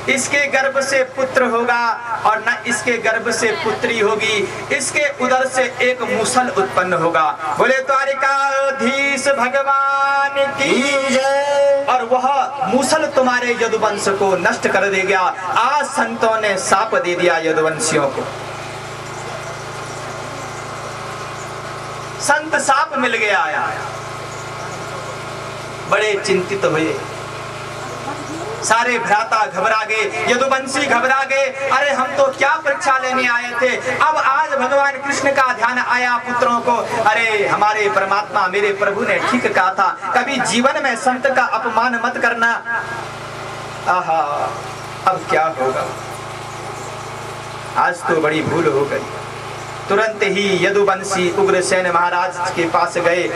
इसके गर्भ से पुत्र होगा और न इसके गर्भ से पुत्री होगी, इसके उदर से एक मूसल उत्पन्न होगा। बोले द्वारिकाधीश भगवान की जय। और वह मूसल तुम्हारे यदुवंश को नष्ट कर देगा। आज संतों ने शाप दे दिया यदुवंशियों को, संत शाप मिल गया। आया बड़े चिंतित हुए, सारे भ्राता घबरा गए, यदुवंशी घबरा गए। अरे हम तो क्या परीक्षा लेने आए थे, अब आज भगवान कृष्ण का ध्यान आया पुत्रों को। अरे हमारे परमात्मा, मेरे प्रभु ने ठीक कहा था, कभी जीवन में संत का अपमान मत करना। आहा, अब क्या होगा? आज तो बड़ी भूल हो गई। तुरंत ही यदुवंशी उग्रसेन महाराज के पास गए,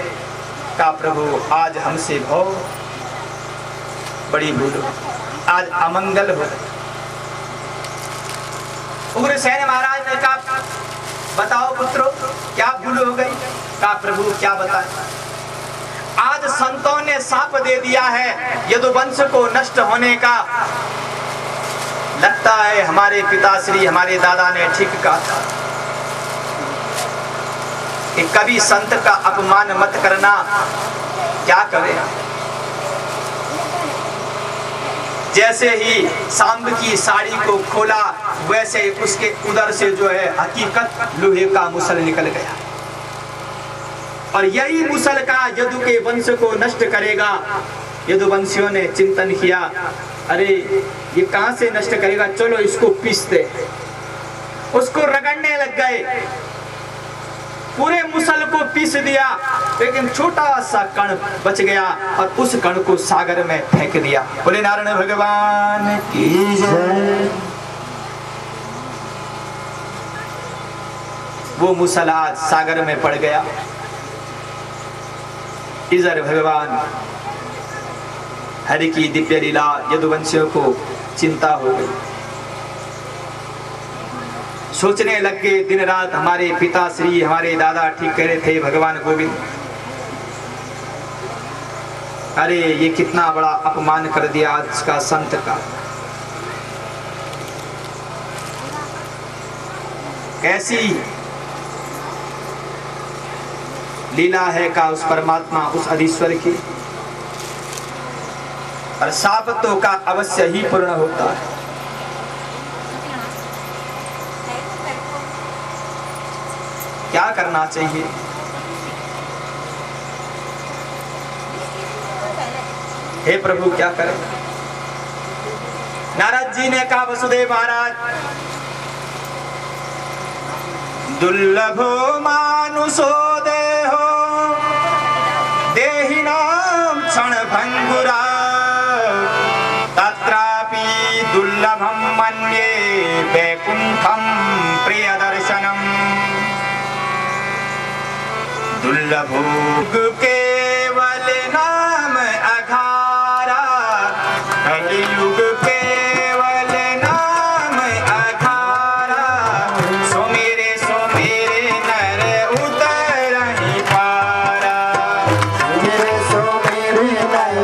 कहा प्रभु आज हमसे बहुत बड़ी भूल हो, आज अमंगल हो। उग्रसेन महाराज ने कहा बताओ पुत्रों क्या भूल हो गई? कहा प्रभु क्या बताएं, आज संतों ने शाप दे दिया है यदुवंश को नष्ट होने का। लगता है हमारे पिताश्री, हमारे दादा ने ठीक कहा था कि कभी संत का अपमान मत करना। क्या करें? जैसे ही सांब की साड़ी को खोला, वैसे ही उसके उदर से जो है हकीकत लोहे का मुसल निकल गया। और यही मुसल का यदु के वंश को नष्ट करेगा। यदुवंशियों ने चिंतन किया, अरे ये कहां से नष्ट करेगा, चलो इसको पीस दे। उसको रगड़ने लग गए, पूरे मुसल को पीस दिया, लेकिन छोटा सा कण बच गया और उस कण को सागर में फेंक दिया। बोले नारायण भगवान की जय। वो मुसल आज सागर में पड़ गया। इधर भगवान हरि की दिव्य लीला, यदुवंशियों को चिंता हो गई। सोचने लग गए दिन रात, हमारे पिताश्री, हमारे दादा ठीक कह रहे थे भगवान गोविंद, अरे ये कितना बड़ा अपमान कर दिया आज का संत का। कैसी लीला है का उस परमात्मा, उस अधीश्वर की। और शाप तो का अवश्य ही पूर्ण होता है। क्या करना चाहिए? हे प्रभु क्या करें? नारद जी ने कहा वसुदेव महाराज, दुर्लभो मानुषो देहो देहिनां क्षणभंगुरा तत्रापि दुर्लभं मन्ये वैकुंठं प्रियदर्शनम्। दुर्लभो केवल नाम अघारा, कलियुग केवल नाम अघारा, सुमेरे सुमेरे नर उतरहि पारा। सुमेरे सुमेरे नर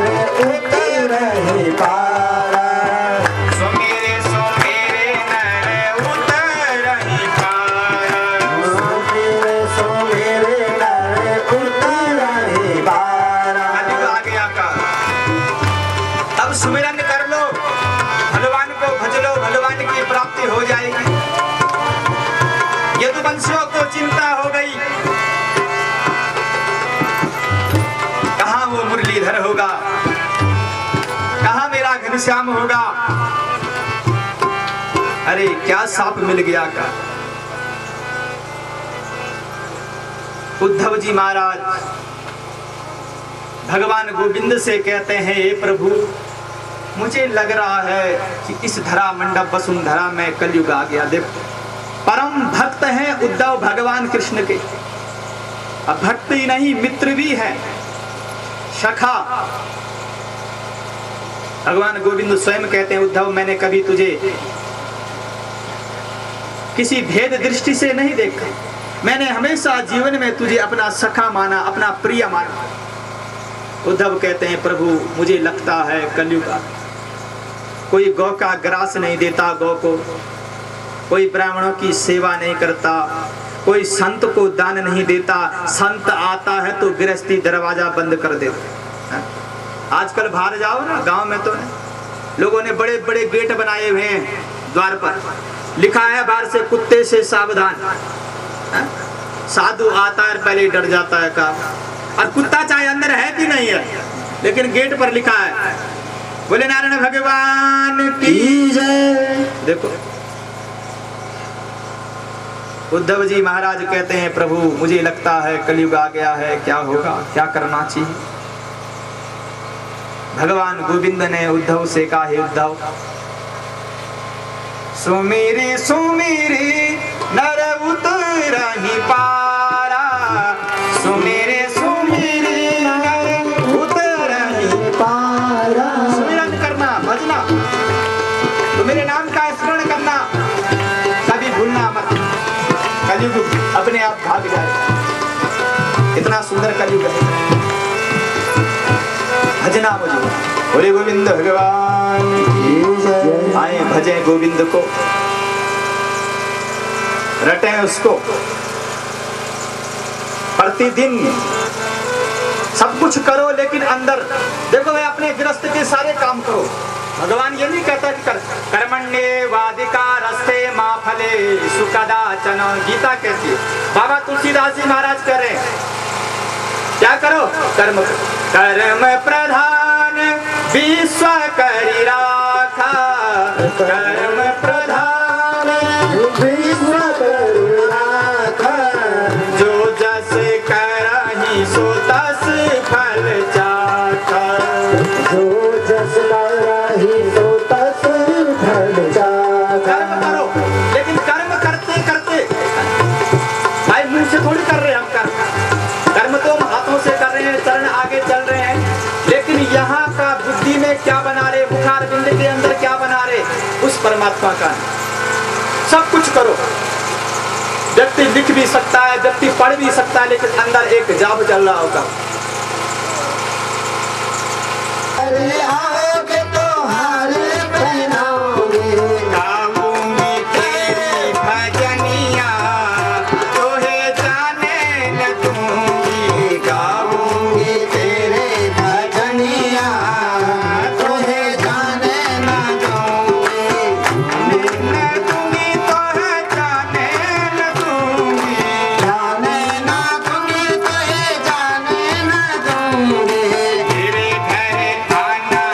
उतरहि पारा। सुमेरे सुमेरे नर उतरहि पारा। सुमेरे सुमेरे नर उतरहि पारा। कलयुग आ गया का। अब सुमिरन कर लो, भगवान को भज लो, भगवान की प्राप्ति हो जाएगी। यदुवंशियों को चिंता हो गई, कहाँ वो मुरलीधर होगा, कहाँ मेरा घनश्याम होगा। अरे क्या साप मिल गया का। उद्धव जी महाराज भगवान गोविंद से कहते हैं, हे प्रभु मुझे लग रहा है कि इस धरा मंडप वसुंधरा में कलयुग आ गया। देखो परम भक्त हैं उद्धव भगवान कृष्ण के, अब भक्त ही नहीं मित्र भी है, सखा। भगवान गोविंद स्वयं कहते हैं, उद्धव मैंने कभी तुझे किसी भेद दृष्टि से नहीं देखा, मैंने हमेशा जीवन में तुझे अपना सखा माना, अपना प्रिय माना। उद्धव कहते हैं, प्रभु मुझे लगता है कलयुग आ गया। कोई गौ का ग्रास नहीं देता गौ को, कोई ब्राह्मणों की सेवा नहीं करता, कोई संत को दान नहीं देता, संत आता है तो गृहस्थी दरवाजा बंद कर देता है। आजकल बाहर जाओ ना, गांव में तो लोगों ने बड़े बड़े गेट बनाए हुए हैं, द्वार पर लिखा है बाहर से कुत्ते से सावधान। साधु आता है पहले डर जाता है का, और कुत्ता चाहे अंदर है कि नहीं है, लेकिन गेट पर लिखा है बोले नारायण भगवान की जय। देखो उद्धव जी महाराज कहते हैं, प्रभु मुझे लगता है कलयुग आ गया है, क्या होगा, क्या करना चाहिए। भगवान गोविंद ने उद्धव से कहा, हे उद्धव सुमेरे सुमेरे नर उतरहि पारा, सुमेरे सुमेरे नर उतरहि पारा। सुमिरन करना, भजना, तो मेरे नाम का स्मरण करना, कभी भूलना मत। कलयुग अपने आप भाग जाए, इतना सुंदर कलयुग है। भजना मुझे, बोले गोविंद भगवान की जय। आए भजे गोविंद को, रटे उसको, प्रतिदिन सब कुछ करो, लेकिन अंदर देखो भाई अपने गृहस्थ के सारे काम करो। भगवान ये नहीं कहता कि कर्मण्ये वाधिकारस्ते मा फले सुकदाचन, गीता कहती है। बाबा तुलसीदास जी महाराज कह रहे हैं क्या करो, कर्म करो। कर्म प्रधान विश्व करि राखा, कर्म प्रधान विश्व करि राखा, जो जस करहि सो तस फल चाखा, जो जस करहि सो तस फल चाखा। कर्म करो, लेकिन कर्म करते करते भाई मुंह से थोड़ी कर रहे हैं हम कर्म तो हम हाथों से कर रहे हैं, चरण आगे चल रहे हैं, लेकिन यहाँ का बुद्धि में क्या बना रहे, मुखार बिंद के अंदर क्या बना रहे, उस परमात्मा का सब कुछ करो। व्यक्ति लिख भी सकता है, व्यक्ति पढ़ भी सकता है, लेकिन अंदर एक जाप चल रहा होगा। अरे आओगे तो हारे पहनाओगे, गाऊंगी तेरी भजनिया, तोहे जाने न दूंगी, गाऊंगी तेरे भजनिया, तोहे जाने न दूंगी, न दूंगी तोहे जाने न दूंगी, जाने न दूंगी, तोहे जाने न दूंगी। तेरे घर खाना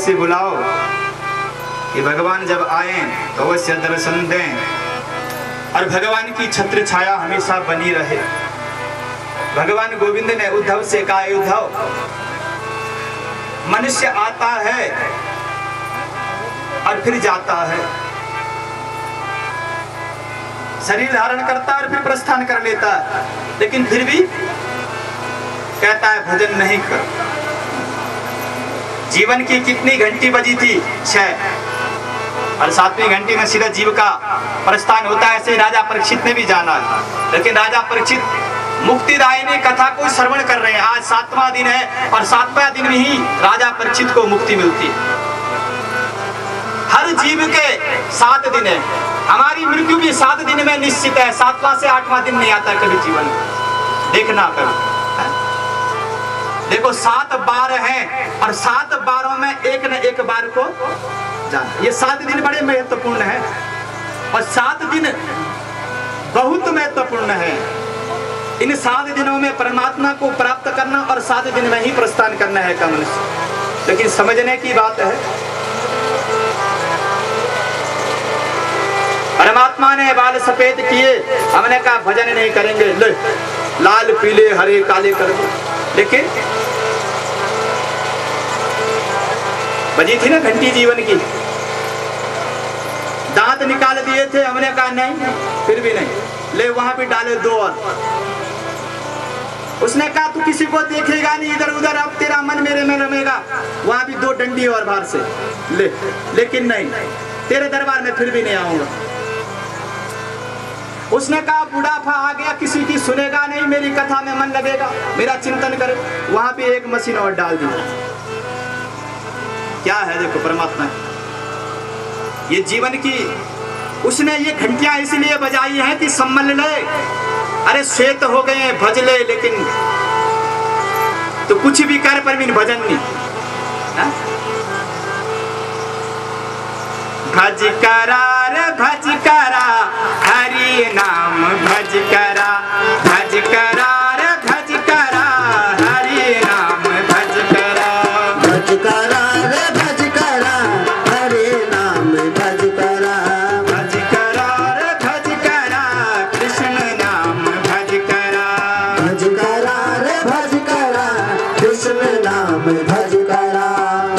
से बुलाओ कि भगवान जब आए तो अवश्य दर्शन दें और भगवान की छत्र छाया हमेशा बनी रहे। भगवान गोविंद ने उद्धव से कहा, उद्धव, मनुष्य आता है और फिर जाता है, शरीर धारण करता है और फिर प्रस्थान कर लेता है, लेकिन फिर भी कहता है भजन नहीं कर। जीवन की कितनी घंटी बजी थी? 6, और 7वीं घंटी में सीधा जीव का प्रस्थान होता है। ऐसे राजा परीक्षित ने भी जाना है, लेकिन राजा परीक्षित मुक्तिदायिनी कथा को श्रवण कर रहे हैं। आज 7वां दिन है और 7वां दिन में ही राजा परीक्षित को मुक्ति मिलती है। हर जीव के 7 दिन है, हमारी मृत्यु भी 7 दिन में निश्चित है। 7वां से 8वां दिन नहीं आता कभी जीवन में, देखना कभी। देखो 7 बार हैं और 7 बारों में एक न एक बार को जाना। ये 7 दिन बड़े महत्वपूर्ण है और 7 दिन बहुत महत्वपूर्ण है। इन 7 दिनों में परमात्मा को प्राप्त करना और 7 दिन में ही प्रस्थान करना है का मनुष्य। लेकिन समझने की बात है, परमात्मा ने बाल सफेद किए, हमने कहा भजन नहीं करेंगे, ले लाल पीले हरे काले कर दो। लेकिन बजी थी ना घंटी जीवन की, दांत निकाल दिए थे, हमने कहा नहीं, फिर भी नहीं, ले वहां भी डाले 2 और। उसने कहा तू किसी को देखेगा नहीं इधर उधर, अब तेरा मन मेरे में रमेगा, वहां भी 2 डंडी और बाहर से ले, लेकिन नहीं, तेरे दरबार में फिर भी नहीं आऊंगा। उसने कहा बुढ़ापा आ गया, किसी की सुनेगा नहीं, मेरी कथा में मन लगेगा, मेरा चिंतन करे, वहां भी एक मशीन और डाल दी। क्या है देखो परमात्मा, ये जीवन की उसने ये घंटियां इसलिए बजाई हैं कि सम्मल ले। अरे श्वेत हो गए भज ले, लेकिन तो कुछ भी कर पर भी भजन नहीं। भज करा रे भज करा, हरि नाम भज करा, भज करा रे भज करा, हरि नाम भज करा, भज करा रे भज करा, हरे नाम भज करा, भज करा रे भज करा, कृष्ण नाम भज करा, भज करा रे भज करा, कृष्ण नाम भज करा।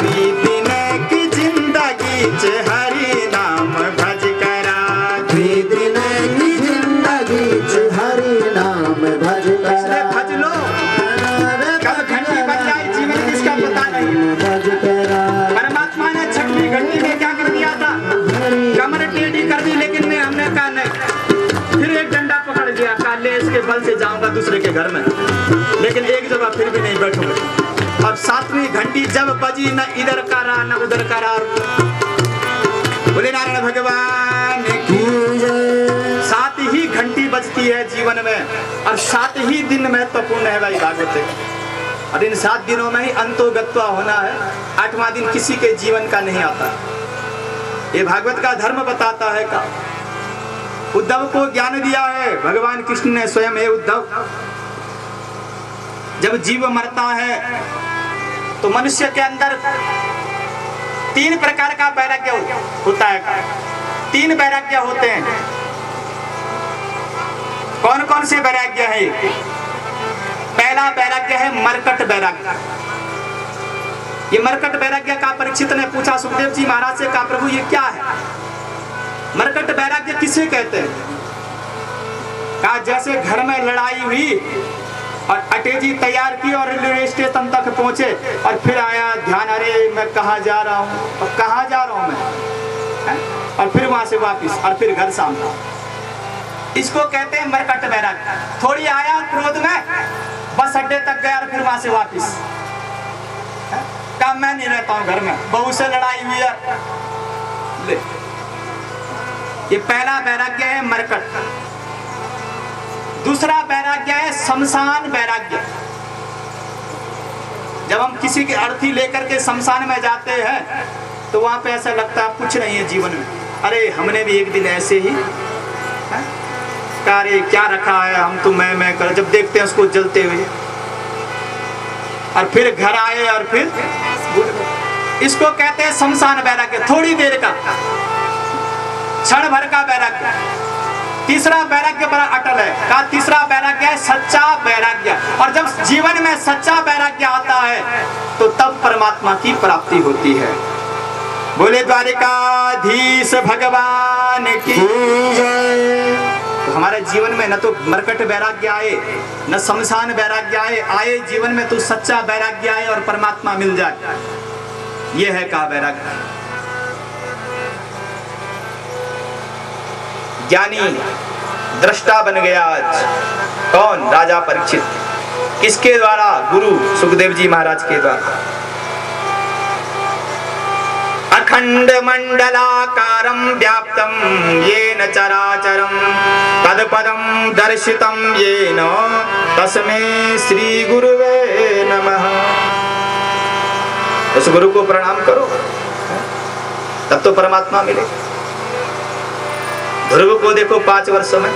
दिन की जिंदगी च हरि नाम भज करा, दिन की जिंदगी च हरि नाम भज करा। भज लो, कब घंटी बज जाए जीवन किसका पता नहीं। भज करा परमात्मा ने 6वीं घंटी में क्या कर दिया था, कमर टेढ़ी कर दी, लेकिन हमने कहा नहीं, फिर एक डंडा पकड़ दिया, कहा ले इसके बल से जाऊंगा दूसरे के घर में, लेकिन एक जगह फिर भी नहीं बैठूंगा। अब 7वीं घंटी जब बजी, न इधर का रहा न उधर का रहा। बोले नारायण भगवान की जय। 7 ही घंटी बजती है जीवन में और 7 ही दिन महत्वपूर्ण है भाई भागवत। और इन 7 दिनों में ही अंतोगत्वा होना है, 8वां दिन किसी के जीवन का नहीं आता। ये भागवत का धर्म बताता है का उद्धव को ज्ञान दिया है भगवान कृष्ण ने स्वयं। हे उद्धव, जब जीव मरता है तो मनुष्य के अंदर 3 प्रकार का वैराग्य होता है। 3 वैराग्य होते हैं। कौन कौन से वैराग्य है? पहला वैराग्य है मरकट वैराग्य। ये मरकट वैराग्य का परीक्षित ने पूछा सुखदेव जी महाराज से, कहा प्रभु ये क्या है? मरकट वैराग्य किसे कहते हैं? कहा जैसे घर में लड़ाई हुई और अटेजी तैयार की और रेलवे स्टेशन तक पहुंचे और फिर आया ध्यान, अरे मैं कहाँ जा रहा हूँ, और कहाँ जा रहा हूँ मैं, और फिर वहां से वापिस और फिर घर सामने। इसको कहते हैं मरकट वैराग्य। थोड़ी आया क्रोध में, बस अड्डे तक गया और फिर वहां से वापिस। कहा मैं नहीं रहता हूँ घर में, बहू से लड़ाई हुई है। ले, ये पहला वैराग्य है मरकट। दूसरा वैराग्य है शमशान वैराग्य। जब हम किसी की अर्थी लेकर के शमशान में जाते हैं तो वहां पे ऐसा लगता है कुछ नहीं है जीवन में, अरे हमने भी एक दिन ऐसे ही अरे क्या रखा है, हम तो मैं कर, जब देखते हैं उसको जलते हुए, और फिर घर आए और फिर इसको कहते हैं शमशान वैराग्य, थोड़ी देर का, क्षण भर का वैराग्य। तीसरा वैराग्य बड़ा अटल है, का तीसरा वैराग्य है सच्चा वैराग्य। और जब जीवन में सच्चा वैराग्य आता है तो तब परमात्मा की प्राप्ति होती है। बोले द्वारिकाधीश भगवान की जय। तो हमारे जीवन में न तो मरकट वैराग्य आए, न शमशान वैराग्य आए जीवन में तो सच्चा वैराग्य आए और परमात्मा मिल जाए। यह है का वैराग्य। ज्ञानी दृष्टा बन गया आज। कौन? राजा परीक्षित। किसके द्वारा? गुरु सुखदेव जी महाराज के द्वारा। अखंड मंडलाकारं व्याप्तं येन चराचरं तत्पदं दर्शितं येन तस्मै श्री गुरुवे नमः। उस गुरु को प्रणाम करो, तब तो परमात्मा मिले। ध्रुव को देखो 5 वर्षों में,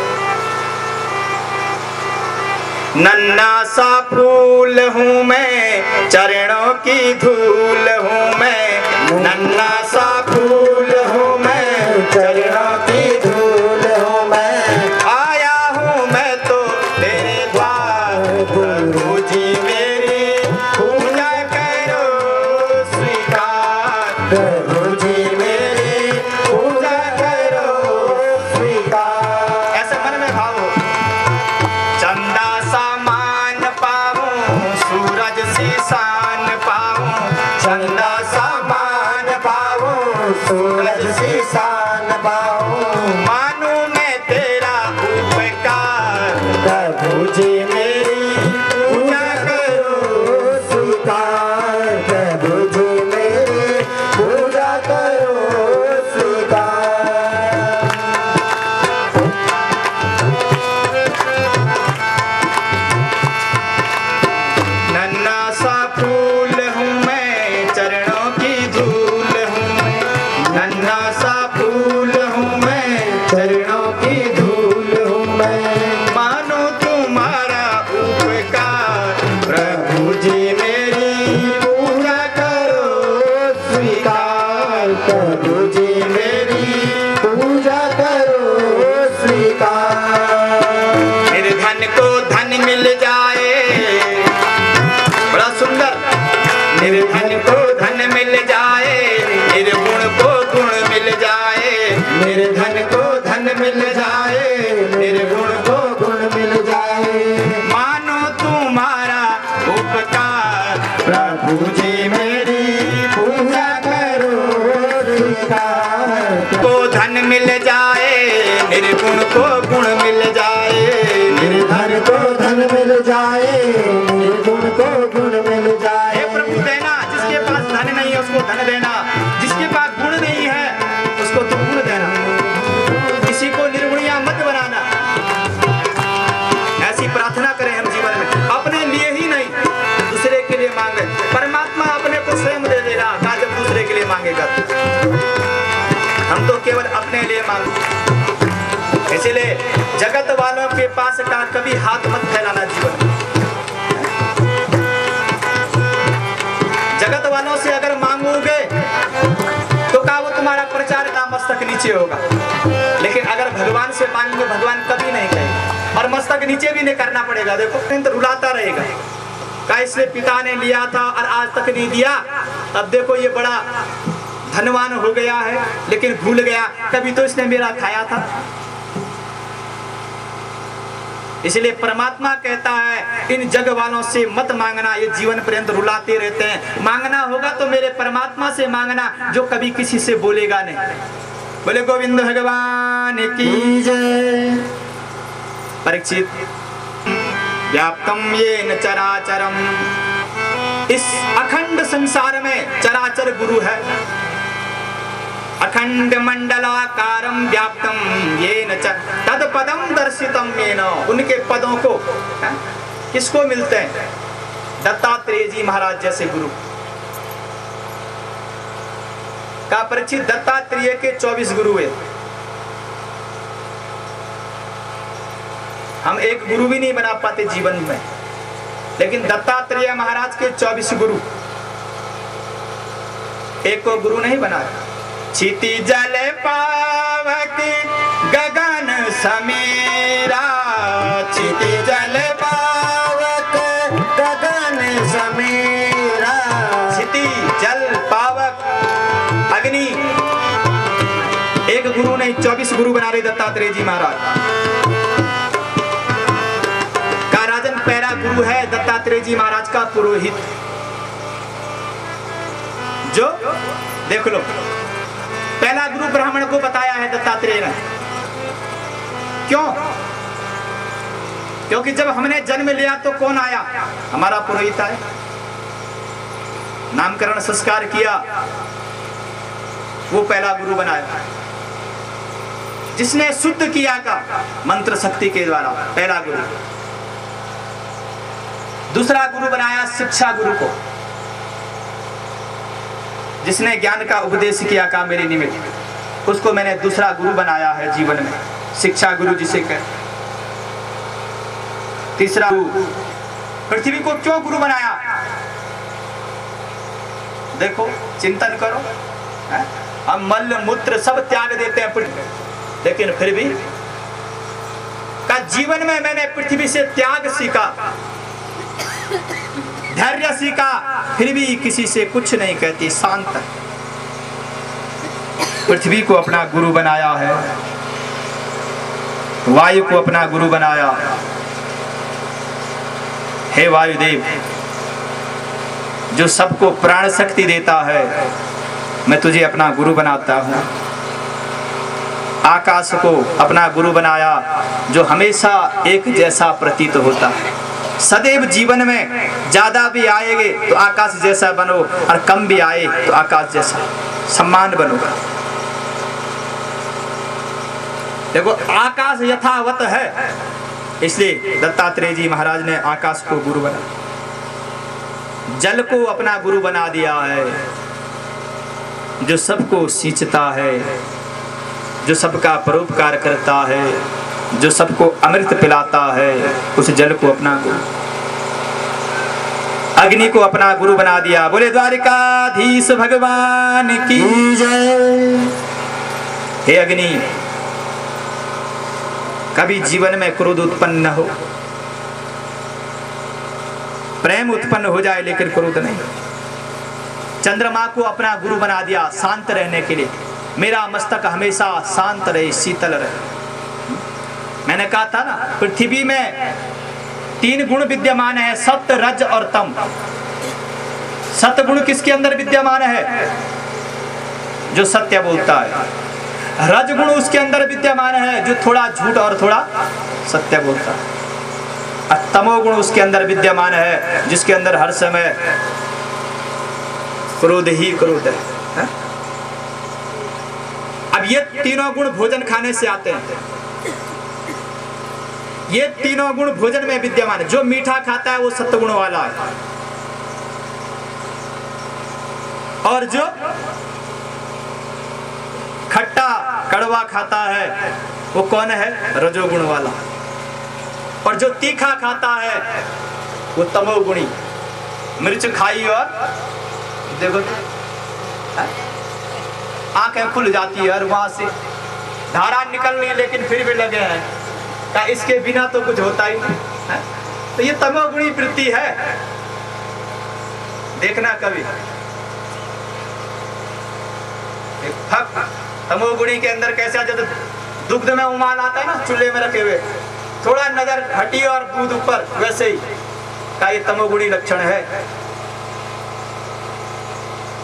नन्हा सा फूल हूँ मैं, चरणों की धूल हूँ मैं, नन्हा सा फूल हूँ मैं, चरणों की धूल हूँ मैं, आया हूँ मैं तो तेरे द्वार, प्रभु जी मेरी पूजा करो स्वीकार, प्रभु जी मेरी पूजा करो स्वीकार। ऐसे मन में भाव हो, चंदा सामान पाऊं, सूरज सी शान पाऊं, चंदा सामान पाऊं, सूरज सी शान पाऊं, मानूं मैं तेरा उपकार, प्रभु जी मेरी पूजा करो स्वीकार, प्रभु जी मेरी पूजा करो स्वीकार। नन्हा सा फूल हूँ मैं, चरणों की धूल हूँ मैं, नन्हा सा फूल हूँ मैं, चरणों की धूल हूँ मैं, मानो तुम्हारा उपकार, प्रभु जी मेरी पूजा करो स्वीकार, प्रभु जी मेरी पूजा करो स्वीकार। निर्धन को धन मिल जाए, बड़ा सुंदर, निर्धन को धन मिल जाए, निर्गुण को गुण मिल जाए, निर्धन को धन मिल जाए, निर्गुण को गुण मिल जाए, मानो तुम्हारा उपकार, प्रभु जी मेरी पूजा करो स्वीकार। को धन मिल जाए, निर्गुण को गुण मिल जाए, निर्धन को धन मिल जाए, निर्गुण को गुण मिल जाए। हे प्रभु देना, जिसके पास धन नहीं है उसको धन देना, जिसके पास गुण नहीं है उसको तो गुण देना, किसी को निर्गुणिया मत बनाना। ऐसी प्रार्थना करें हम जीवन में, अपने लिए ही नहीं दूसरे के लिए मांगे। परमात्मा अपने को स्वयं दे देगा का जब दूसरे के लिए मांगेगा। हम तो केवल अपने लिए मांगते, इसीलिए जगत वालों के पास का कभी हाथ मत फैलाना जीवन में। जगत वालों से अगर मांगोगे तो का वो तुम्हारा प्रचार का मस्तक नीचे होगा, लेकिन अगर भगवान से मांगोगे भगवान कभी नहीं कहेगा और मस्तक नीचे भी नहीं करना पड़ेगा। देखो तो रुलाता रहेगा का इसलिए पिता ने लिया था और आज तक नहीं दिया, अब देखो ये बड़ा धनवान हो गया है लेकिन भूल गया कभी तो इसने मेरा खाया था। इसलिए परमात्मा कहता है इन जग वालों से मत मांगना, ये जीवन पर्यंत रुलाते रहते हैं। मांगना होगा तो मेरे परमात्मा से मांगना जो कभी किसी से बोलेगा नहीं। बोले गोविंद भगवान की जय। परीक्षित व्याप्तम येन चराचरम, इस अखंड संसार में चराचर गुरु है। अखंड मंडलाकारं व्याप्तम येन च तत्पदं दर्शितं येन, उनके पदों को किसको मिलते हैं? दत्तात्रेय जी महाराज जैसे गुरु का। परीक्षित दत्तात्रेय के 24 गुरु हुए। हम एक गुरु भी नहीं बना पाते जीवन में, लेकिन दत्तात्रेय महाराज के 24 गुरु। एक को गुरु नहीं बनाया। क्षिति जल पावक गगन समीरा, क्षिति जल पावक गगन समीरा, क्षिति जल पावक अग्नि। एक गुरु नहीं 24 गुरु बना रहे दत्तात्रेय जी महाराज का। राजन पहला गुरु है दत्तात्रेय जी महाराज का पुरोहित, जो देख लो पहला गुरु ब्राह्मण को बताया है दत्तात्रेय ने। क्यों? क्योंकि जब हमने जन्म लिया तो कौन आया? हमारा पुरोहित आया। नामकरण संस्कार किया, वो पहला गुरु बनाया, जिसने शुद्ध किया का मंत्र शक्ति के द्वारा, पहला गुरु। दूसरा गुरु बनाया शिक्षा गुरु को, जिसने ज्ञान का उपदेश किया का मेरे निमित्त, उसको मैंने दूसरा गुरु बनाया है जीवन में, शिक्षा गुरु जिसे कहते। तीसरा गुरु पृथ्वी को क्यों गुरु बनाया? देखो चिंतन करो, हम मल मूत्र सब त्याग देते हैं पृथ्वी, लेकिन फिर भी का जीवन में मैंने पृथ्वी से त्याग सीखा, धैर्य सीखा, फिर भी किसी से कुछ नहीं कहती, शांत। पृथ्वी को अपना गुरु बनाया है, वायु को अपना गुरु बनाया। हे वायुदेव, जो सबको प्राण शक्ति देता है, मैं तुझे अपना गुरु बनाता हूं। आकाश को अपना गुरु बनाया, जो हमेशा एक जैसा प्रतीत होता है। सदैव जीवन में ज्यादा भी आएगे तो आकाश जैसा बनो, और कम भी आए तो आकाश जैसा सम्मान बनो। देखो आकाश यथावत है, इसलिए दत्तात्रेय जी महाराज ने आकाश को गुरु बना, जल को अपना गुरु बना दिया है, जो सबको सींचता है, जो सबका परोपकार करता है, जो सबको अमृत पिलाता है, उस जल को अपना गुरु। अग्नि को अपना गुरु बना दिया। बोले द्वारिकाधीश भगवान की जय। हे अग्नि, कभी जीवन में क्रोध उत्पन्न न हो, प्रेम उत्पन्न हो जाए लेकिन क्रोध नहीं। चंद्रमा को अपना गुरु बना दिया शांत रहने के लिए, मेरा मस्तक हमेशा शांत रहे, शीतल रहे। मैंने कहा था ना, पृथ्वी में 3 गुण विद्यमान है, सत्य रज और तम। सत्य गुण किसके अंदर विद्यमान है? जो सत्य बोलता है। रज गुण उसके अंदर विद्यमान है, जो थोड़ा झूठ और थोड़ा सत्य बोलता है। और तमोगुण उसके अंदर विद्यमान है, जिसके अंदर हर समय क्रोध ही क्रोध है। अब ये तीनों गुण भोजन खाने से आते हैं। ये तीनों गुण भोजन में विद्यमान है। जो मीठा खाता है वो सत्वगुण वाला है, और जो खट्टा कड़वा खाता है वो कौन है? रजोगुण वाला। और जो तीखा खाता है वो तमोगुणी। मिर्च खाई और देखो आंखें खुल जाती है और वहां से धारा निकल रही, लेकिन फिर भी लगे हैं का इसके बिना तो कुछ होता ही नहीं है। तो ये तमोगुणी वृत्ति है। देखना कभी तमोगुणी के अंदर कैसा, जब दुग्ध में उमाल आता है ना चूल्हे में रखे हुए, थोड़ा नजर हटी और दूध ऊपर, वैसे ही का ये तमोगुणी लक्षण है।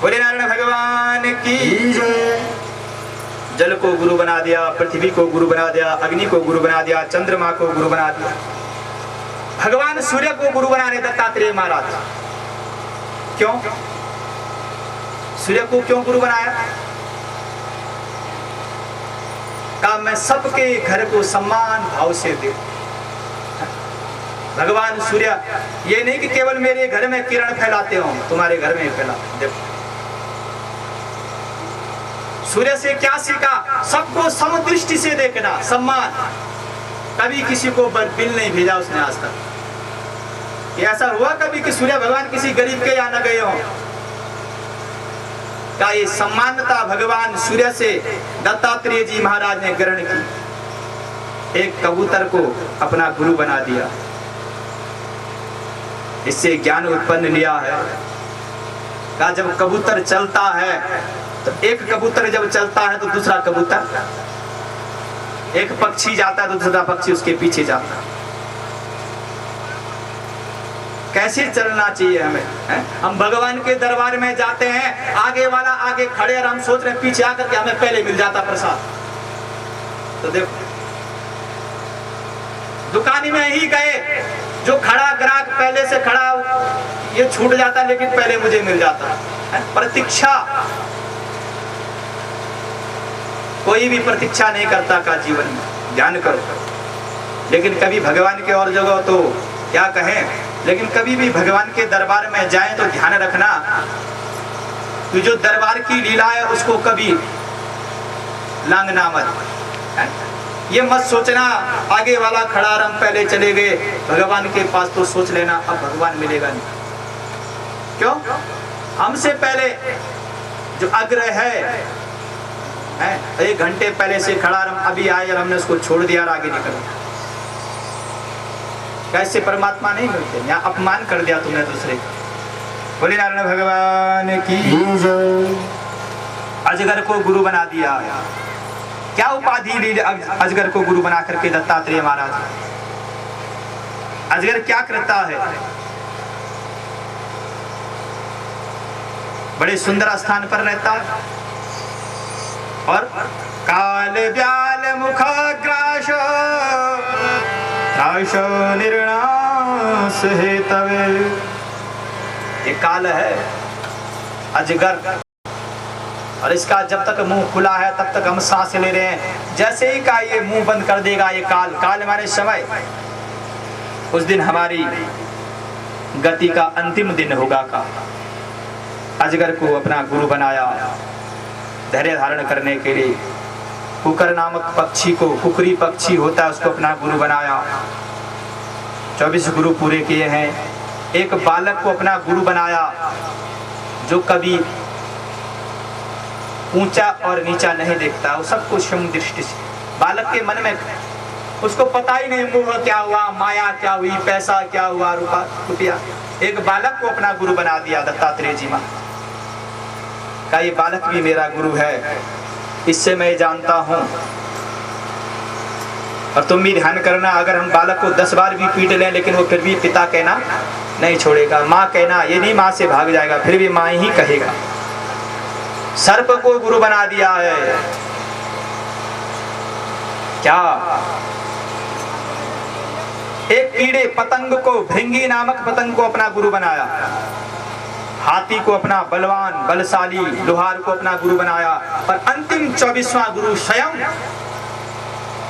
बोले नारायण भगवान की जय। जल को गुरु बना दिया, पृथ्वी को गुरु बना दिया, अग्नि को गुरु बना दिया, चंद्रमा को गुरु बना दिया। भगवान सूर्य को गुरु बना रहे दत्तात्रेय महाराज। क्यों? सूर्य को क्यों गुरु बनाया? का मैं सबके घर को सम्मान भाव से दे। भगवान सूर्य ये नहीं कि केवल मेरे घर में किरण फैलाते हो, तुम्हारे घर में फैलाते। देखो सूर्य से क्या सीखा? सबको समदृष्टि से देखना, सम्मान। कभी किसी को बिल नहीं भेजा उसने आज तक। ऐसा हुआ कभी कि सूर्य भगवान किसी गरीब के यहाँ न गए हो? का ये सम्मानता भगवान सूर्य से दत्तात्रेय जी महाराज ने ग्रहण की। एक कबूतर को अपना गुरु बना दिया, इससे ज्ञान उत्पन्न लिया है। का जब कबूतर चलता है तो एक कबूतर जब चलता है तो दूसरा कबूतर, एक पक्षी जाता है तो दूसरा पक्षी उसके पीछे जाता है। कैसे चलना चाहिए हमें, है? हम भगवान के दरबार में जाते हैं, आगे वाला आगे खड़े और हम सोच रहे हैं पीछे आकर के हमें पहले मिल जाता प्रसाद। तो देखो दुकानी में ही गए, जो खड़ा ग्राहक पहले से खड़ा ये छूट जाता लेकिन पहले मुझे मिल जाता है। प्रतीक्षा, कोई भी प्रतीक्षा नहीं करता का जीवन में, ध्यान करो। लेकिन कभी भगवान के और जगह तो क्या कहें, लेकिन कभी भी भगवान के दरबार में जाएं तो ध्यान रखना कि जो दरबार की लीला है उसको कभी लांघना मत, है? ये मत सोचना आगे वाला खड़ा और हम पहले चले गए भगवान के पास, तो सोच लेना अब भगवान मिलेगा नहीं। क्यों? हमसे पहले जो अग्र है 1 घंटे पहले से खड़ा, हम अभी आए और हमने उसको छोड़ दिया और आगे निकल गया। कैसे परमात्मा नहीं मिलते, यहाँ अपमान कर दिया तुमने दूसरे का। बोले नारायण भगवान की। अजगर को गुरु बना दिया, क्या उपाधि ली अजगर को गुरु बना करके दत्तात्रेय महाराज? अजगर क्या करता है? बड़े सुंदर स्थान पर रहता है और काल व्याल मुखाग्राश निर्णास हेतवे, ये काल है अजगर, और इसका जब तक मुंह खुला है तब तक हम सांस ले रहे हैं। जैसे ही का ये मुंह बंद कर देगा ये काल, काल हमारे समय, उस दिन हमारी गति का अंतिम दिन होगा का। अजगर को अपना गुरु बनाया धैर्य धारण करने के लिए। कुकर नामक पक्षी को, कुकरी पक्षी होता है, उसको अपना गुरु बनाया। 24 गुरु पूरे किए हैं। एक बालक को अपना गुरु बनाया जो कभी ऊंचा और नीचा नहीं देखता, वो सब कुछ सम दृष्टि से। बालक के मन में उसको पता ही नहीं मोह क्या हुआ, माया क्या हुई, पैसा क्या हुआ, रुपया। एक बालक को अपना गुरु बना दिया दत्तात्रेय जी महाराज का। ये बालक भी मेरा गुरु है, इससे मैं जानता हूं। और तुम भी ध्यान करना, अगर हम बालक को 10 बार भी पीट लें लेकिन वो फिर भी पिता कहना नहीं छोड़ेगा, माँ कहना ये नहीं, माँ से भाग जाएगा, फिर भी माँ ही कहेगा। सर्प को गुरु बना दिया है, क्या? एक कीड़े पतंग को, भृंगी नामक पतंग को अपना गुरु बनाया। हाथी को अपना बलवान बलशाली लोहार को अपना गुरु बनाया। और अंतिम 24वां गुरु स्वयं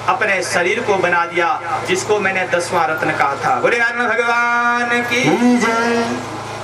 अपने शरीर को बना दिया, जिसको मैंने 10वां रत्न कहा था। बोले नारायण भगवान की जय।